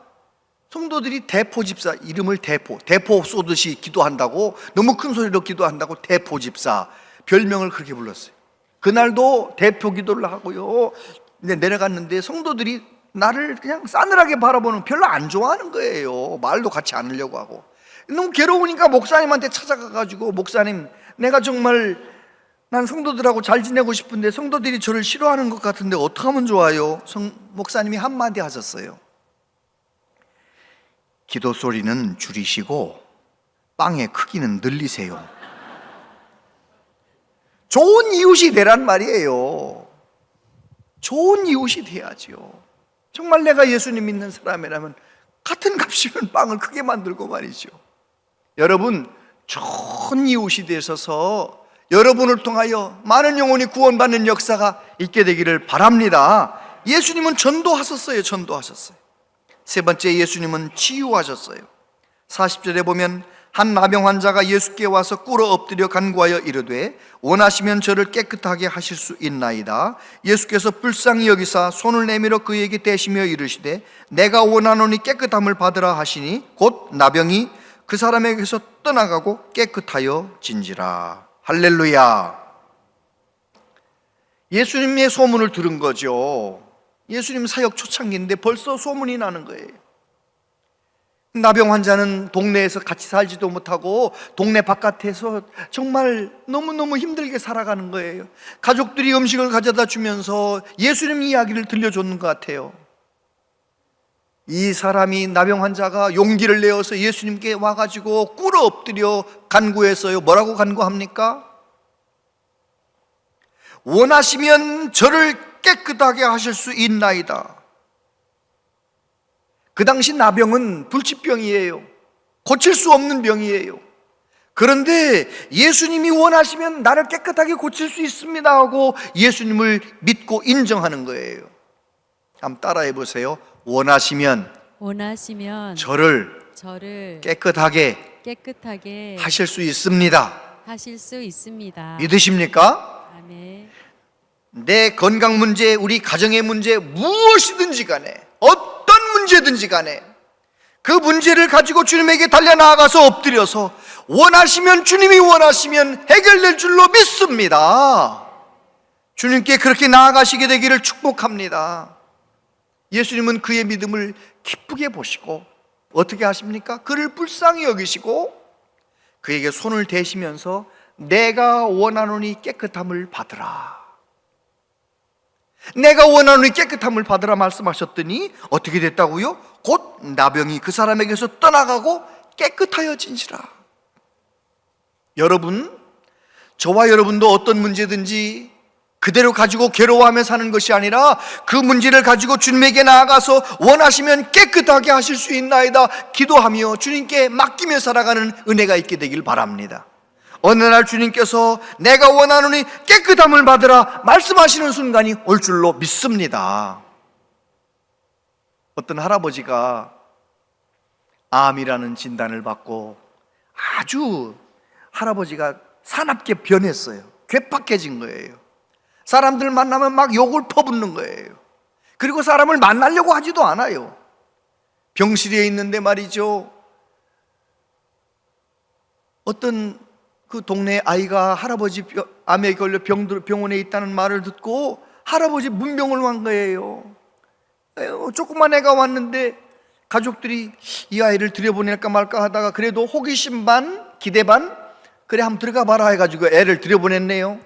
성도들이 대포 집사, 이름을 대포 쏘듯이 기도한다고, 너무 큰 소리로 기도한다고 대포 집사 별명을 그렇게 불렀어요. 그날도 대표 기도를 하고요, 근데 내려갔는데 성도들이 나를 그냥 싸늘하게 바라보는, 별로 안 좋아하는 거예요. 말도 같이 않으려고 하고. 너무 괴로우니까 목사님한테 찾아가가지고, 목사님, 내가 정말 난 성도들하고 잘 지내고 싶은데 성도들이 저를 싫어하는 것 같은데 어떻게 하면 좋아요? 목사님이 한마디 하셨어요. 기도 소리는 줄이시고 빵의 크기는 늘리세요. 좋은 이웃이 되란 말이에요. 좋은 이웃이 돼야죠. 정말 내가 예수님 믿는 사람이라면 같은 값이면 빵을 크게 만들고 말이죠. 여러분, 좋은 이웃이 되셔서 여러분을 통하여 많은 영혼이 구원받는 역사가 있게 되기를 바랍니다. 예수님은 전도하셨어요. 세 번째, 예수님은 치유하셨어요. 40절에 보면 한 나병 환자가 예수께 와서 꿇어 엎드려 간구하여 이르되 원하시면 저를 깨끗하게 하실 수 있나이다. 예수께서 불쌍히 여기사 손을 내밀어 그에게 대시며 이르시되 내가 원하노니 깨끗함을 받으라 하시니 곧 나병이 그 사람에게서 떠나가고 깨끗하여 진지라. 할렐루야. 예수님의 소문을 들은 거죠. 예수님 사역 초창기인데 벌써 소문이 나는 거예요. 나병 환자는 동네에서 같이 살지도 못하고 동네 바깥에서 정말 너무너무 힘들게 살아가는 거예요. 가족들이 음식을 가져다 주면서 예수님 이야기를 들려줬는 것 같아요. 이 사람이, 나병 환자가 용기를 내어서 예수님께 와가지고 꿇어 엎드려 간구했어요. 뭐라고 간구합니까? 원하시면 저를 깨끗하게 하실 수 있나이다. 그 당시 나병은 불치병이에요. 고칠 수 없는 병이에요. 그런데 예수님이 원하시면 나를 깨끗하게 고칠 수 있습니다 하고 예수님을 믿고 인정하는 거예요. 한번 따라해 보세요. 원하시면 저를 깨끗하게 하실 수 있습니다. 믿으십니까? 아멘. 내 건강 문제, 우리 가정의 문제, 무엇이든지 간에, 어떤 문제든지 간에 그 문제를 가지고 주님에게 달려나가서 엎드려서 원하시면, 주님이 원하시면 해결될 줄로 믿습니다. 주님께 그렇게 나아가시게 되기를 축복합니다. 예수님은 그의 믿음을 기쁘게 보시고 어떻게 하십니까? 그를 불쌍히 여기시고 그에게 손을 대시면서 내가 원하노니 깨끗함을 받으라, 내가 원하노니 깨끗함을 받으라 말씀하셨더니 어떻게 됐다고요? 곧 나병이 그 사람에게서 떠나가고 깨끗하여진지라. 여러분, 저와 여러분도 어떤 문제든지 그대로 가지고 괴로워하며 사는 것이 아니라 그 문제를 가지고 주님에게 나아가서 원하시면 깨끗하게 하실 수 있나이다 기도하며 주님께 맡기며 살아가는 은혜가 있게 되길 바랍니다. 어느 날 주님께서 내가 원하노니 깨끗함을 받으라 말씀하시는 순간이 올 줄로 믿습니다. 어떤 할아버지가 암이라는 진단을 받고 아주 할아버지가 사납게 변했어요. 괴팍해진 거예요. 사람들 만나면 막 욕을 퍼붓는 거예요. 그리고 사람을 만나려고 하지도 않아요. 병실에 있는데 말이죠, 어떤 그 동네 아이가 할아버지 암에 걸려 병원에 있다는 말을 듣고 할아버지 문병을 간 거예요. 조그만 애가 왔는데 가족들이 이 아이를 들여보낼까 말까 하다가 그래도 호기심 반 기대 반 그래 한번 들어가 봐라 해가지고 애를 들여보냈네요.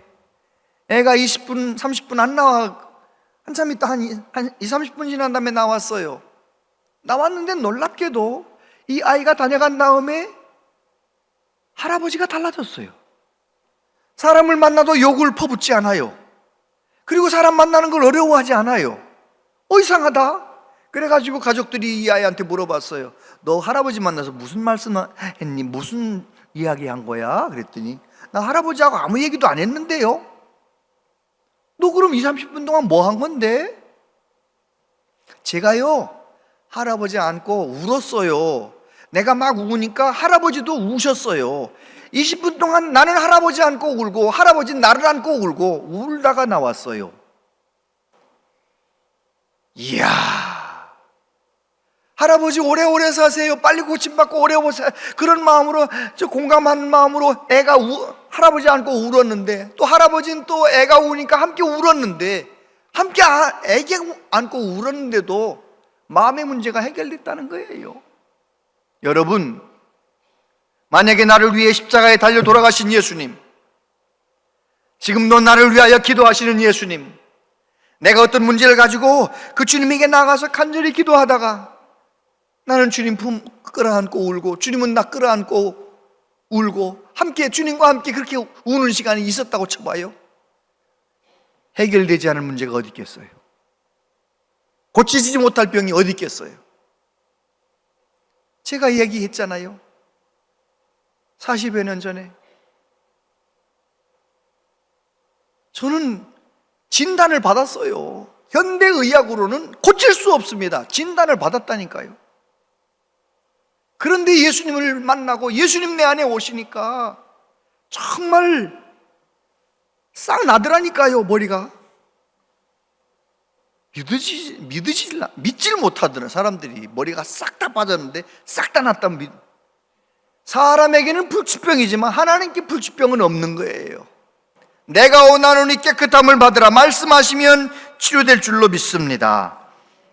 애가 20분 30분 안 나와. 한참 있다 한 20-30분 지난 다음에 나왔어요. 나왔는데 놀랍게도 이 아이가 다녀간 다음에 할아버지가 달라졌어요. 사람을 만나도 욕을 퍼붓지 않아요. 그리고 사람 만나는 걸 어려워하지 않아요. 이상하다. 그래가지고 가족들이 이 아이한테 물어봤어요. 너 할아버지 만나서 무슨 말씀 했니? 무슨 이야기 한 거야? 그랬더니 나 할아버지하고 아무 얘기도 안 했는데요. 너 그럼 20-30분 동안 뭐 한 건데? 제가요 할아버지 안고 울었어요. 내가 막 우니까 할아버지도 우셨어요. 20분 동안 나는 할아버지 안고 울고 할아버지는 나를 안고 울고 울다가 나왔어요. 이야, 할아버지 오래오래 사세요. 빨리 고침받고 오래오래 사세요. 그런 마음으로, 저 공감하는 마음으로 애가 할아버지 안고 울었는데, 또 할아버지는 또 애가 우니까 함께 울었는데, 함께 애기 안고 울었는데도 마음의 문제가 해결됐다는 거예요. 여러분, 만약에 나를 위해 십자가에 달려 돌아가신 예수님, 지금도 나를 위하여 기도하시는 예수님, 내가 어떤 문제를 가지고 그 주님에게 나가서 간절히 기도하다가 나는 주님 품 끌어안고 울고 주님은 나 끌어안고 울고 함께 주님과 함께 그렇게 우는 시간이 있었다고 쳐봐요. 해결되지 않은 문제가 어디 있겠어요? 고치지 못할 병이 어디 있겠어요? 제가 얘기했잖아요. 40여 년 전에 저는 진단을 받았어요. 현대의학으로는 고칠 수 없습니다. 진단을 받았다니까요. 그런데 예수님을 만나고 예수님 내 안에 오시니까 정말 싹 나더라니까요. 머리가 믿질 못하더라. 사람들이 머리가 싹 다 빠졌는데 싹 다 났다면 사람에게는 불치병이지만 하나님께 불치병은 없는 거예요. 내가 원하노니 깨끗함을 받으라 말씀하시면 치료될 줄로 믿습니다.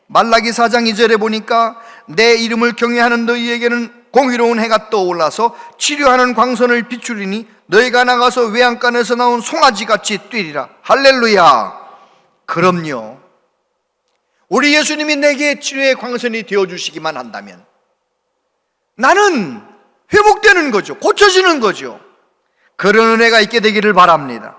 말라기 4장 2절에 보니까 내 이름을 경외하는 너희에게는 공의로운 해가 떠올라서 치료하는 광선을 비추리니 너희가 나가서 외양간에서 나온 송아지같이 뛰리라. 할렐루야. 그럼요, 우리 예수님이 내게 치료의 광선이 되어주시기만 한다면 나는 회복되는 거죠. 고쳐지는 거죠. 그런 은혜가 있게 되기를 바랍니다.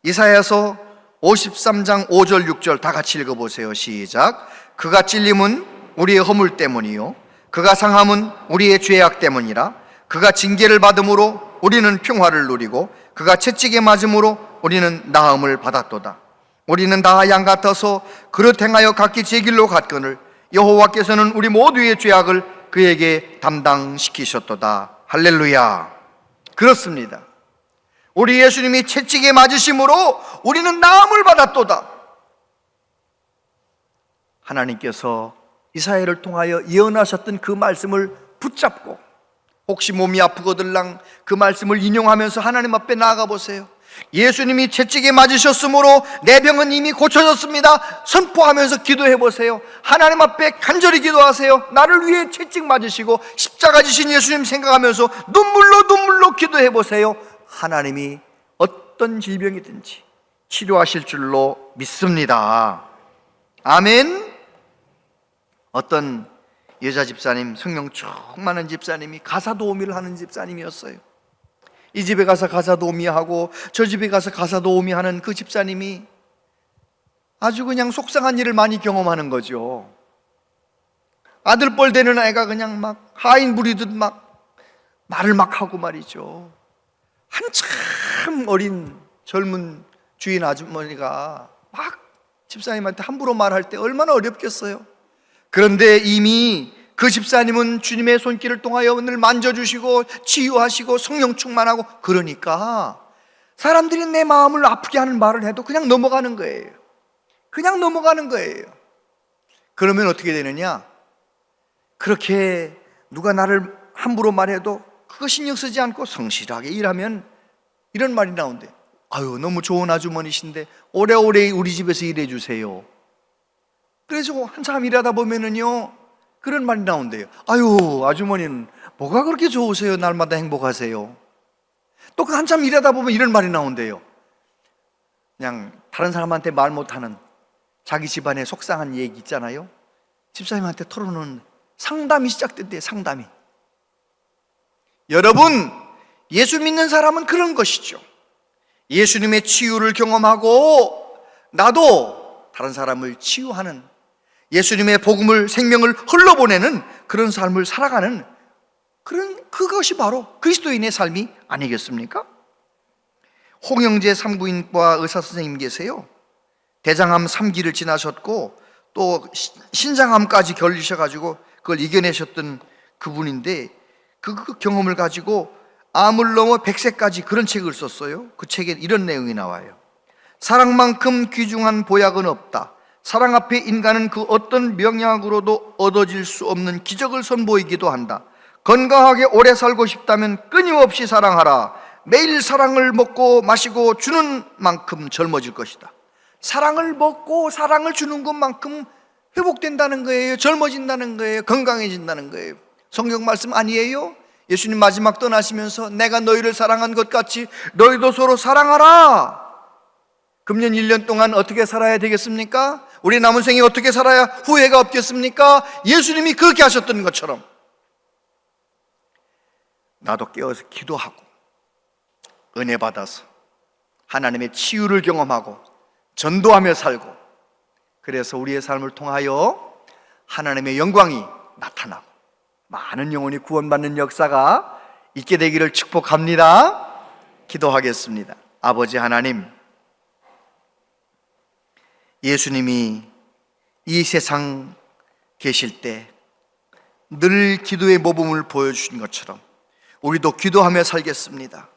이사야서 53장 5절 6절 다 같이 읽어보세요. 시작. 그가 찔림은 우리의 허물 때문이요 그가 상함은 우리의 죄악 때문이라. 그가 징계를 받음으로 우리는 평화를 누리고 그가 채찍에 맞음으로 우리는 나음을 받았도다. 우리는 다 양 같아서 그릇 행하여 각기 제 길로 갔거늘 여호와께서는 우리 모두의 죄악을 그에게 담당시키셨도다. 할렐루야. 그렇습니다. 우리 예수님이 채찍에 맞으심으로 우리는 나음을 받았도다. 하나님께서 이사야를 통하여 예언하셨던 그 말씀을 붙잡고 혹시 몸이 아프거들랑 그 말씀을 인용하면서 하나님 앞에 나아가 보세요. 예수님이 채찍에 맞으셨으므로 내 병은 이미 고쳐졌습니다. 선포하면서 기도해 보세요. 하나님 앞에 간절히 기도하세요. 나를 위해 채찍 맞으시고 십자가 지신 예수님 생각하면서 눈물로 기도해 보세요. 하나님이 어떤 질병이든지 치료하실 줄로 믿습니다. 아멘. 어떤 여자 집사님, 성령 충만한 집사님이 가사 도우미를 하는 집사님이었어요. 이 집에 가서 가사 도우미하고 저 집에 가서 가사 도우미하는 그 집사님이 아주 그냥 속상한 일을 많이 경험하는 거죠. 아들뻘 되는 애가 그냥 막 하인 부리듯 막 말을 막 하고 말이죠. 한참 어린 젊은 주인 아주머니가 막 집사님한테 함부로 말할 때 얼마나 어렵겠어요. 그런데 이미 그 집사님은 주님의 손길을 통하여 늘 만져주시고 치유하시고 성령 충만하고 그러니까 사람들이 내 마음을 아프게 하는 말을 해도 그냥 넘어가는 거예요. 그냥 넘어가는 거예요. 그러면 어떻게 되느냐? 그렇게 누가 나를 함부로 말해도 그거 신경 쓰지 않고 성실하게 일하면 이런 말이 나온대. 아유, 너무 좋은 아주머니신데 오래오래 우리 집에서 일해 주세요. 그래서 한참 일하다 보면은요, 그런 말이 나온대요. 아유, 아주머니는 뭐가 그렇게 좋으세요? 날마다 행복하세요. 또 그 한참 일하다 보면 이런 말이 나온대요. 그냥 다른 사람한테 말 못하는 자기 집안의 속상한 얘기 있잖아요. 집사님한테 털어놓는 상담이 시작된대요. 상담이. 여러분, 예수 믿는 사람은 그런 것이죠. 예수님의 치유를 경험하고 나도 다른 사람을 치유하는, 예수님의 복음을, 생명을 흘러보내는 그런 삶을 살아가는 그것이 바로 그리스도인의 삶이 아니겠습니까? 홍영재 산부인과 의사 선생님 계세요. 대장암 3기를 지나셨고 또 신장암까지 걸리셔가지고 그걸 이겨내셨던 그분인데, 그 경험을 가지고 암을 넘어 100세까지 그런 책을 썼어요. 그 책에 이런 내용이 나와요. 사랑만큼 귀중한 보약은 없다. 사랑 앞에 인간은 그 어떤 명약으로도 얻어질 수 없는 기적을 선보이기도 한다. 건강하게 오래 살고 싶다면 끊임없이 사랑하라. 매일 사랑을 먹고 마시고 주는 만큼 젊어질 것이다. 사랑을 먹고 사랑을 주는 것만큼 회복된다는 거예요. 젊어진다는 거예요. 건강해진다는 거예요. 성경 말씀 아니에요? 예수님 마지막 떠나시면서 내가 너희를 사랑한 것 같이 너희도 서로 사랑하라. 금년 1년 동안 어떻게 살아야 되겠습니까? 우리 남은 생에 어떻게 살아야 후회가 없겠습니까? 예수님이 그렇게 하셨던 것처럼 나도 깨어서 기도하고 은혜 받아서 하나님의 치유를 경험하고 전도하며 살고, 그래서 우리의 삶을 통하여 하나님의 영광이 나타나고 많은 영혼이 구원받는 역사가 있게 되기를 축복합니다. 기도하겠습니다. 아버지 하나님, 예수님이 이 세상 계실 때 늘 기도의 모범을 보여주신 것처럼 우리도 기도하며 살겠습니다.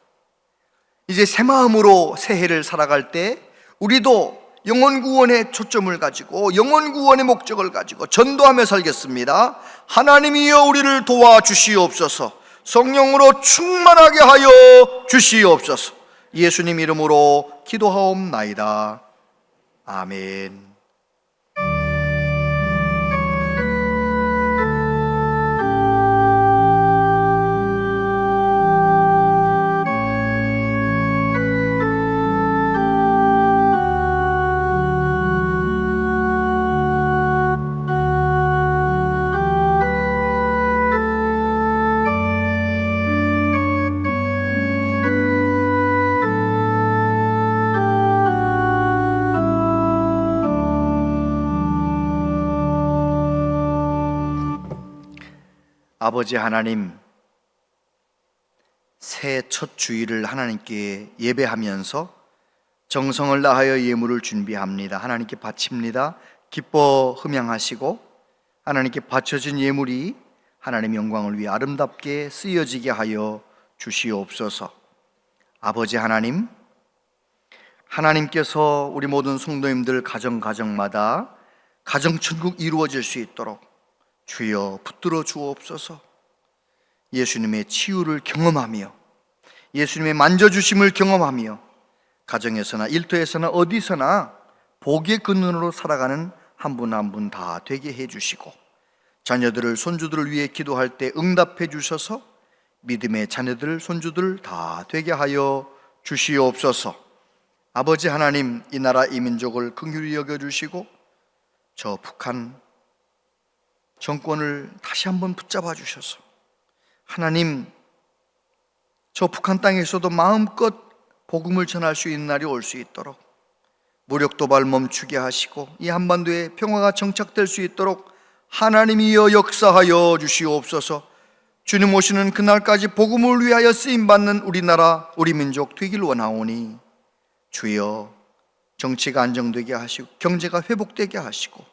이제 새 마음으로 새해를 살아갈 때 우리도 영혼 구원의 초점을 가지고 영혼 구원의 목적을 가지고 전도하며 살겠습니다. 하나님이여 우리를 도와주시옵소서. 성령으로 충만하게 하여 주시옵소서. 예수님 이름으로 기도하옵나이다. 아멘. 아버지 하나님, 새해 첫 주일을 하나님께 예배하면서 정성을 다하여 예물을 준비합니다. 하나님께 바칩니다. 기뻐 흠양하시고 하나님께 바쳐진 예물이 하나님의 영광을 위해 아름답게 쓰여지게 하여 주시옵소서. 아버지 하나님, 하나님께서 우리 모든 성도님들 가정마다 가정천국 이루어질 수 있도록 주여 붙들어 주옵소서. 예수님의 치유를 경험하며 예수님의 만져주심을 경험하며 가정에서나 일터에서나 어디서나 복의 근원으로 살아가는 한 분 한 분 다 되게 해주시고, 자녀들을 손주들을 위해 기도할 때 응답해 주셔서 믿음의 자녀들 손주들 다 되게 하여 주시옵소서. 아버지 하나님, 이 나라 이 민족을 긍휼히 여겨주시고 저 북한 정권을 다시 한번 붙잡아 주셔서 하나님, 저 북한 땅에서도 마음껏 복음을 전할 수 있는 날이 올 수 있도록 무력 도발 멈추게 하시고 이 한반도에 평화가 정착될 수 있도록 하나님이여 역사하여 주시옵소서. 주님 오시는 그날까지 복음을 위하여 쓰임받는 우리나라 우리 민족 되길 원하오니 주여 정치가 안정되게 하시고 경제가 회복되게 하시고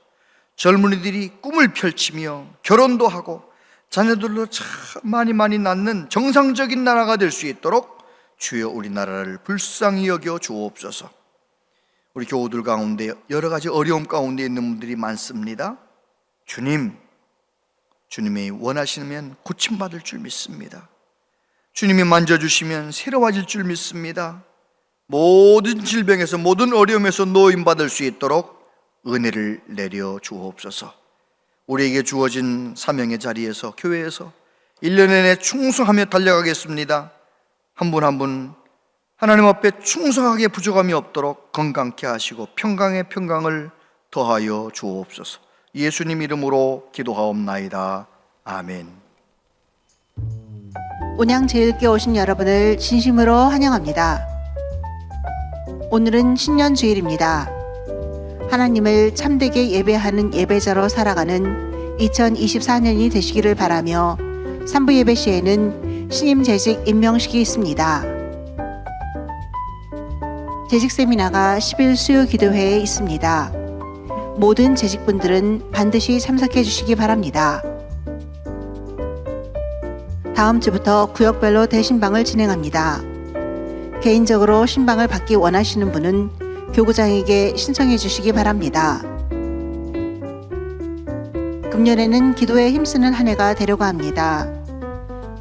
젊은이들이 꿈을 펼치며 결혼도 하고 자녀들도 참 많이 낳는 정상적인 나라가 될 수 있도록 주여 우리나라를 불쌍히 여겨 주옵소서. 우리 교우들 가운데 여러 가지 어려움 가운데 있는 분들이 많습니다. 주님이 원하시면 고침받을 줄 믿습니다. 주님이 만져주시면 새로워질 줄 믿습니다. 모든 질병에서, 모든 어려움에서 노임받을 수 있도록 은혜를 내려 주옵소서. 우리에게 주어진 사명의 자리에서, 교회에서 1년 내내 충성하며 달려가겠습니다. 한 분 한 분 하나님 앞에 충성하게 부족함이 없도록 건강케 하시고 평강의 평강을 더하여 주옵소서. 예수님 이름으로 기도하옵나이다. 아멘. 온양제일교회 오신 여러분을 진심으로 환영합니다. 오늘은 신년주일입니다. 하나님을 참되게 예배하는 예배자로 살아가는 2024년이 되시기를 바라며 3부 예배 시에는 신임 재직 임명식이 있습니다. 재직 세미나가 10일 수요 기도회에 있습니다. 모든 재직분들은 반드시 참석해 주시기 바랍니다. 다음 주부터 구역별로 대신방을 진행합니다. 개인적으로 신방을 받기 원하시는 분은 교구장에게 신청해 주시기 바랍니다. 금년에는 기도에 힘쓰는 한 해가 되려고 합니다.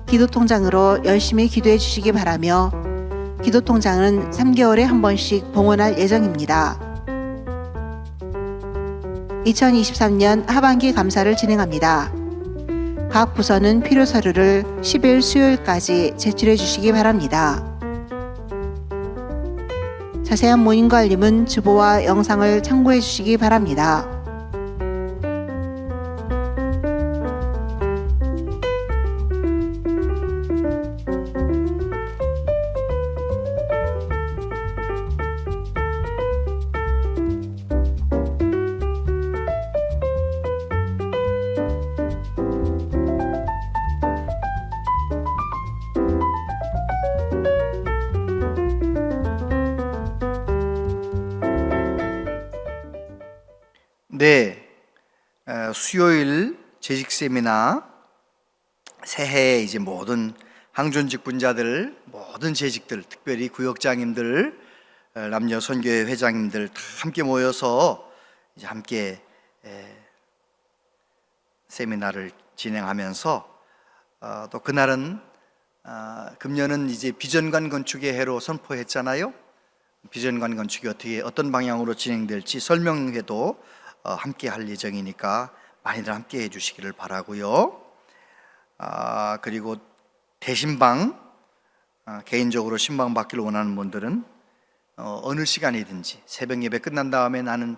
기도통장으로 열심히 기도해 주시기 바라며 기도통장은 3개월에 한 번씩 봉헌할 예정입니다. 2023년 하반기 감사를 진행합니다. 각 부서는 필요 서류를 10일 수요일까지 제출해 주시기 바랍니다. 자세한 모임과 알림은 주보와 영상을 참고해 주시기 바랍니다. 네, 수요일 재직 세미나, 새해에 이제 모든 항존직 분자들, 모든 재직들, 특별히 구역장님들, 남녀 선교회 회장님들 다 함께 모여서 이제 함께 세미나를 진행하면서 또 그날은 금년은 이제 비전관 건축의 해로 선포했잖아요. 비전관 건축이 어떤 방향으로 진행될지 설명회도 함께 할 예정이니까 많이들 함께 해주시기를 바라고요. 그리고 대신방, 개인적으로 신방 받기를 원하는 분들은 어느 시간이든지 새벽 예배 끝난 다음에 나는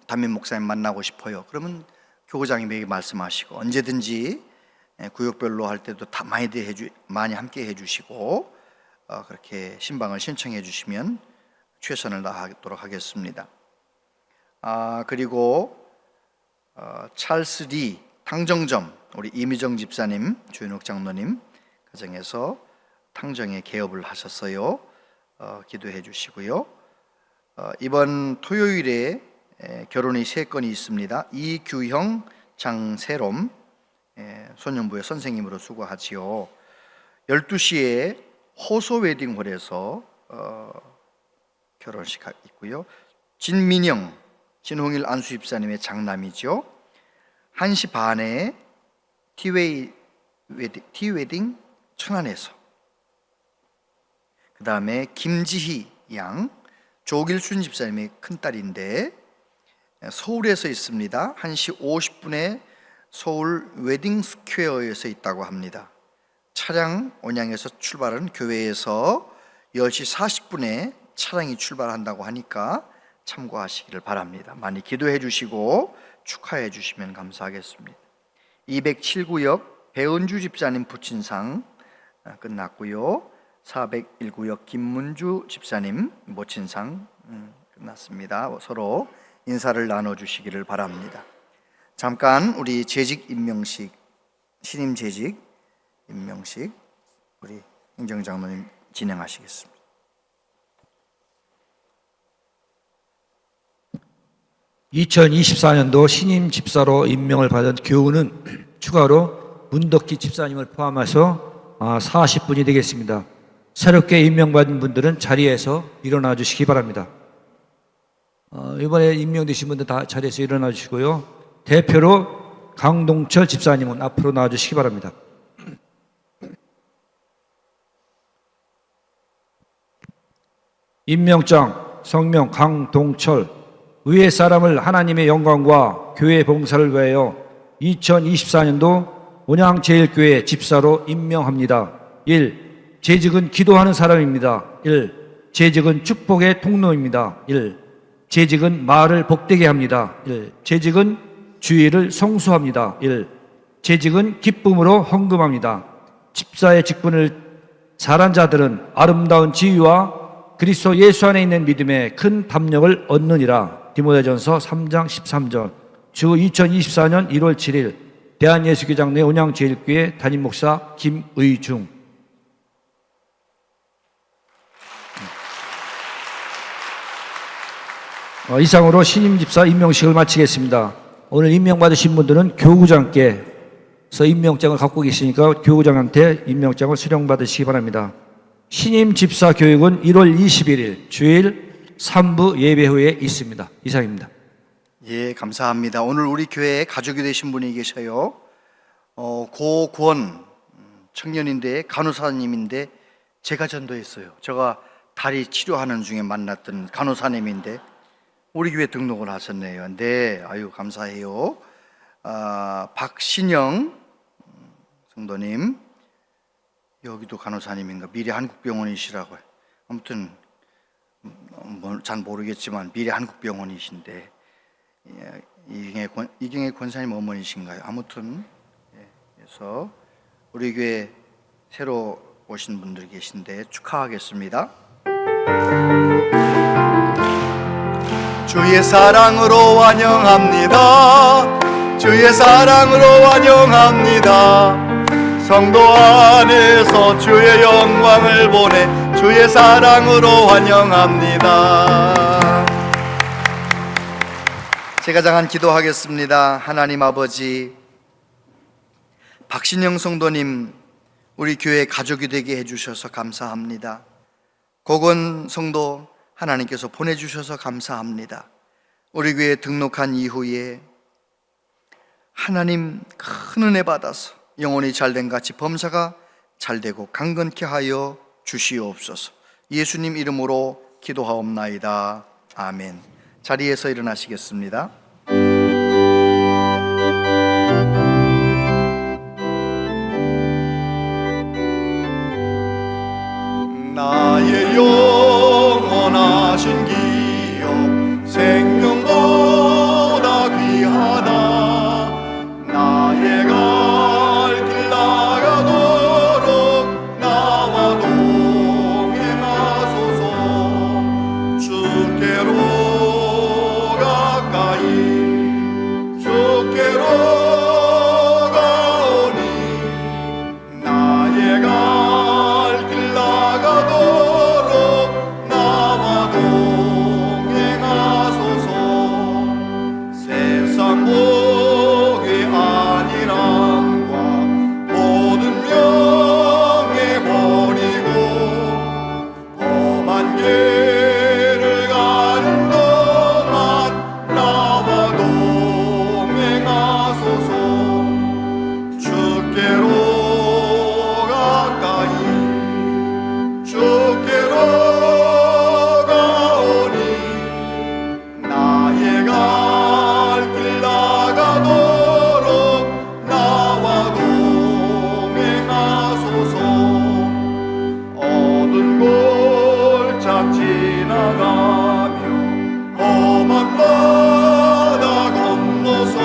담임 목사님 만나고 싶어요. 그러면 교구장님에게 말씀하시고 언제든지 구역별로 할 때도 다 많이 함께 해주시고 그렇게 신방을 신청해 주시면 최선을 다하도록 하겠습니다. 그리고 찰스 리 탕정점, 우리 이미정 집사님, 주인옥 장로님 가정에서 탕정에 개업을 하셨어요. 기도해 주시고요. 이번 토요일에 결혼이 3건이 있습니다. 이규형, 장세롬, 소년부의 선생님으로 수고하지요. 12시에 호소 웨딩홀에서 결혼식 있고요. 진민영, 진홍일 안수집사님의 장남이죠. 1시 반에 티웨딩 천안에서, 그 다음에 김지희 양, 조길순 집사님의 큰딸인데 서울에서 있습니다. 1시 50분에 서울 웨딩 스퀘어에서 있다고 합니다. 차량 온양에서 출발은 교회에서 10시 40분에 차량이 출발한다고 하니까 참고하시기를 바랍니다. 많이 기도해 주시고 축하해 주시면 감사하겠습니다. 207구역 배은주 집사님 부친상 끝났고요. 401구역 김문주 집사님 모친상 끝났습니다. 서로 인사를 나눠주시기를 바랍니다. 잠깐 우리 재직 임명식, 신임 재직 임명식 우리 행정장로님 진행하시겠습니다. (2024년도) 신임 집사로 임명을 받은 교우는 추가로 문덕기 집사님을 포함해서 40분이 되겠습니다. 새롭게 임명받은 분들은 자리에서 일어나 주시기 바랍니다. 이번에 임명되신 분들 다 자리에서 일어나 주시고요. 대표로 강동철 집사님은 앞으로 나와주시기 바랍니다. 임명장 성명 강동철, 의회 사람을 하나님의 영광과 교회 봉사를 위하여 2024년도 온양제일교회 집사로 임명합니다. 1. 재직은 기도하는 사람입니다. 1. 재직은 축복의 통로입니다. 1. 재직은 마을을 복되게 합니다. 1. 재직은 주의를 성수합니다. 1. 재직은 기쁨으로 헌금합니다. 집사의 직분을 잘한 자들은 아름다운 지위와 그리스도 예수 안에 있는 믿음에 큰 담력을 얻느니라. 디모데전서 3장 13절. 주 2024년 1월 7일 대한예수교장 내 온양제일교회 담임목사 김의중. 이상으로 신임 집사 임명식을 마치겠습니다. 오늘 임명받으신 분들은 교구장께서 임명장을 갖고 계시니까 교구장한테 임명장을 수령받으시기 바랍니다. 신임 집사 교육은 1월 21일 주일 3부 예배 후에 있습니다. 이상입니다. 예, 감사합니다. 오늘 우리 교회에 가족이 되신 분이 계셔요. 고권 청년인데 간호사님인데 제가 전도했어요. 제가 다리 치료하는 중에 만났던 간호사님인데 우리 교회 등록을 하셨네요. 네, 아유 감사해요. 박신영 성도님, 여기도 간호사님인가? 미래한국병원이시라고. 아무튼 잘 모르겠지만 미래한국병원이신데 이경혜 권사님 어머니신가요? 아무튼 그래서 우리 교회 새로 오신 분들 계신데 축하하겠습니다. 주의 사랑으로 환영합니다. 주의 사랑으로 환영합니다. 성도 안에서 주의 영광을 보내 주의 사랑으로 환영합니다. 제가 잠깐 기도하겠습니다. 하나님 아버지, 박신영 성도님 우리 교회 가족이 되게 해주셔서 감사합니다. 고건 성도 하나님께서 보내주셔서 감사합니다. 우리 교회에 등록한 이후에 하나님 큰 은혜 받아서 영혼이 잘된 같이 범사가 잘되고 강건케 하여 주시옵소서. 예수님 이름으로 기도하옵나이다. 아멘. 자리에서 일어나시겠습니다. 나의 영원하신 기업 생명보다 귀하다. 나의 갈 길 나가도록 나와 동행하소서. 주께로 가까이 주께로 가오니 나의 갈 길 나가도록 나와 동행하소서. 세상 복의 안일함과 모든 명예 버리고 험한 길을 가는 동안 나와 동행하소서. 주께로 가까이 주께로 가오니 나의 갈 길 나가도록 나와 동행하소서. 어두운 골짝 지나가며 험한 바다 건너서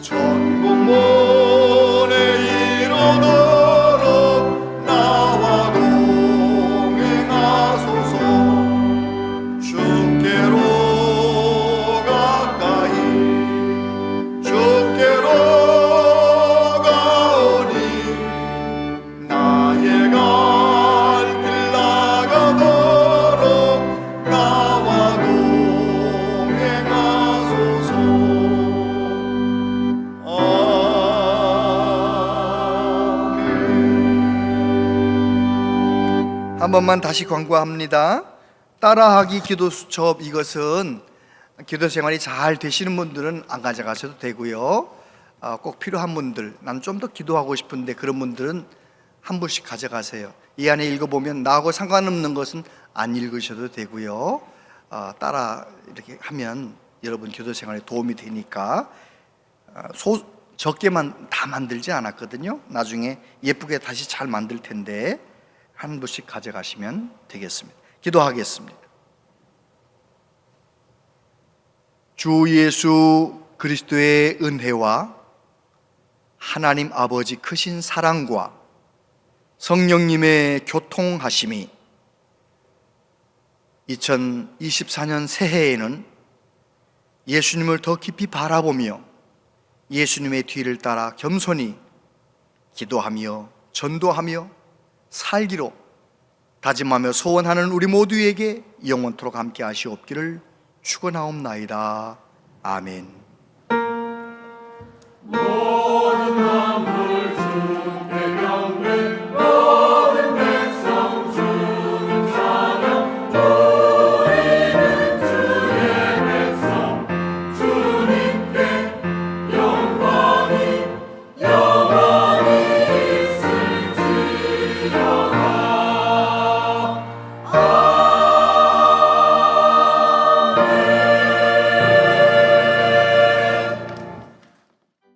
천국문에 이르도록 나와 동행하소서. 주께로 가까이 주께로 가오니 나의 갈 길 나가도록 나와 동행하소서. 아멘. 한 번만 다시 광고합니다. 따라하기 기도 수첩, 이것은 기도 생활이 잘 되시는 분들은 안 가져가셔도 되고요. 꼭 필요한 분들, 난 좀 더 기도하고 싶은데 그런 분들은 한 분씩 가져가세요. 이 안에 읽어보면 나하고 상관없는 것은 안 읽으셔도 되고요. 따라 이렇게 하면 여러분 기도 생활에 도움이 되니까 적게만 다 만들지 않았거든요. 나중에 예쁘게 다시 잘 만들 텐데 한 분씩 가져가시면 되겠습니다. 기도하겠습니다. 주 예수 그리스도의 은혜와 하나님 아버지 크신 사랑과 성령님의 교통하심이 2024년 새해에는 예수님을 더 깊이 바라보며 예수님의 뒤를 따라 겸손히 기도하며 전도하며 살기로 다짐하며 소원하는 우리 모두에게 영원토록 함께 하시옵기를 축원하옵나이다. 아멘.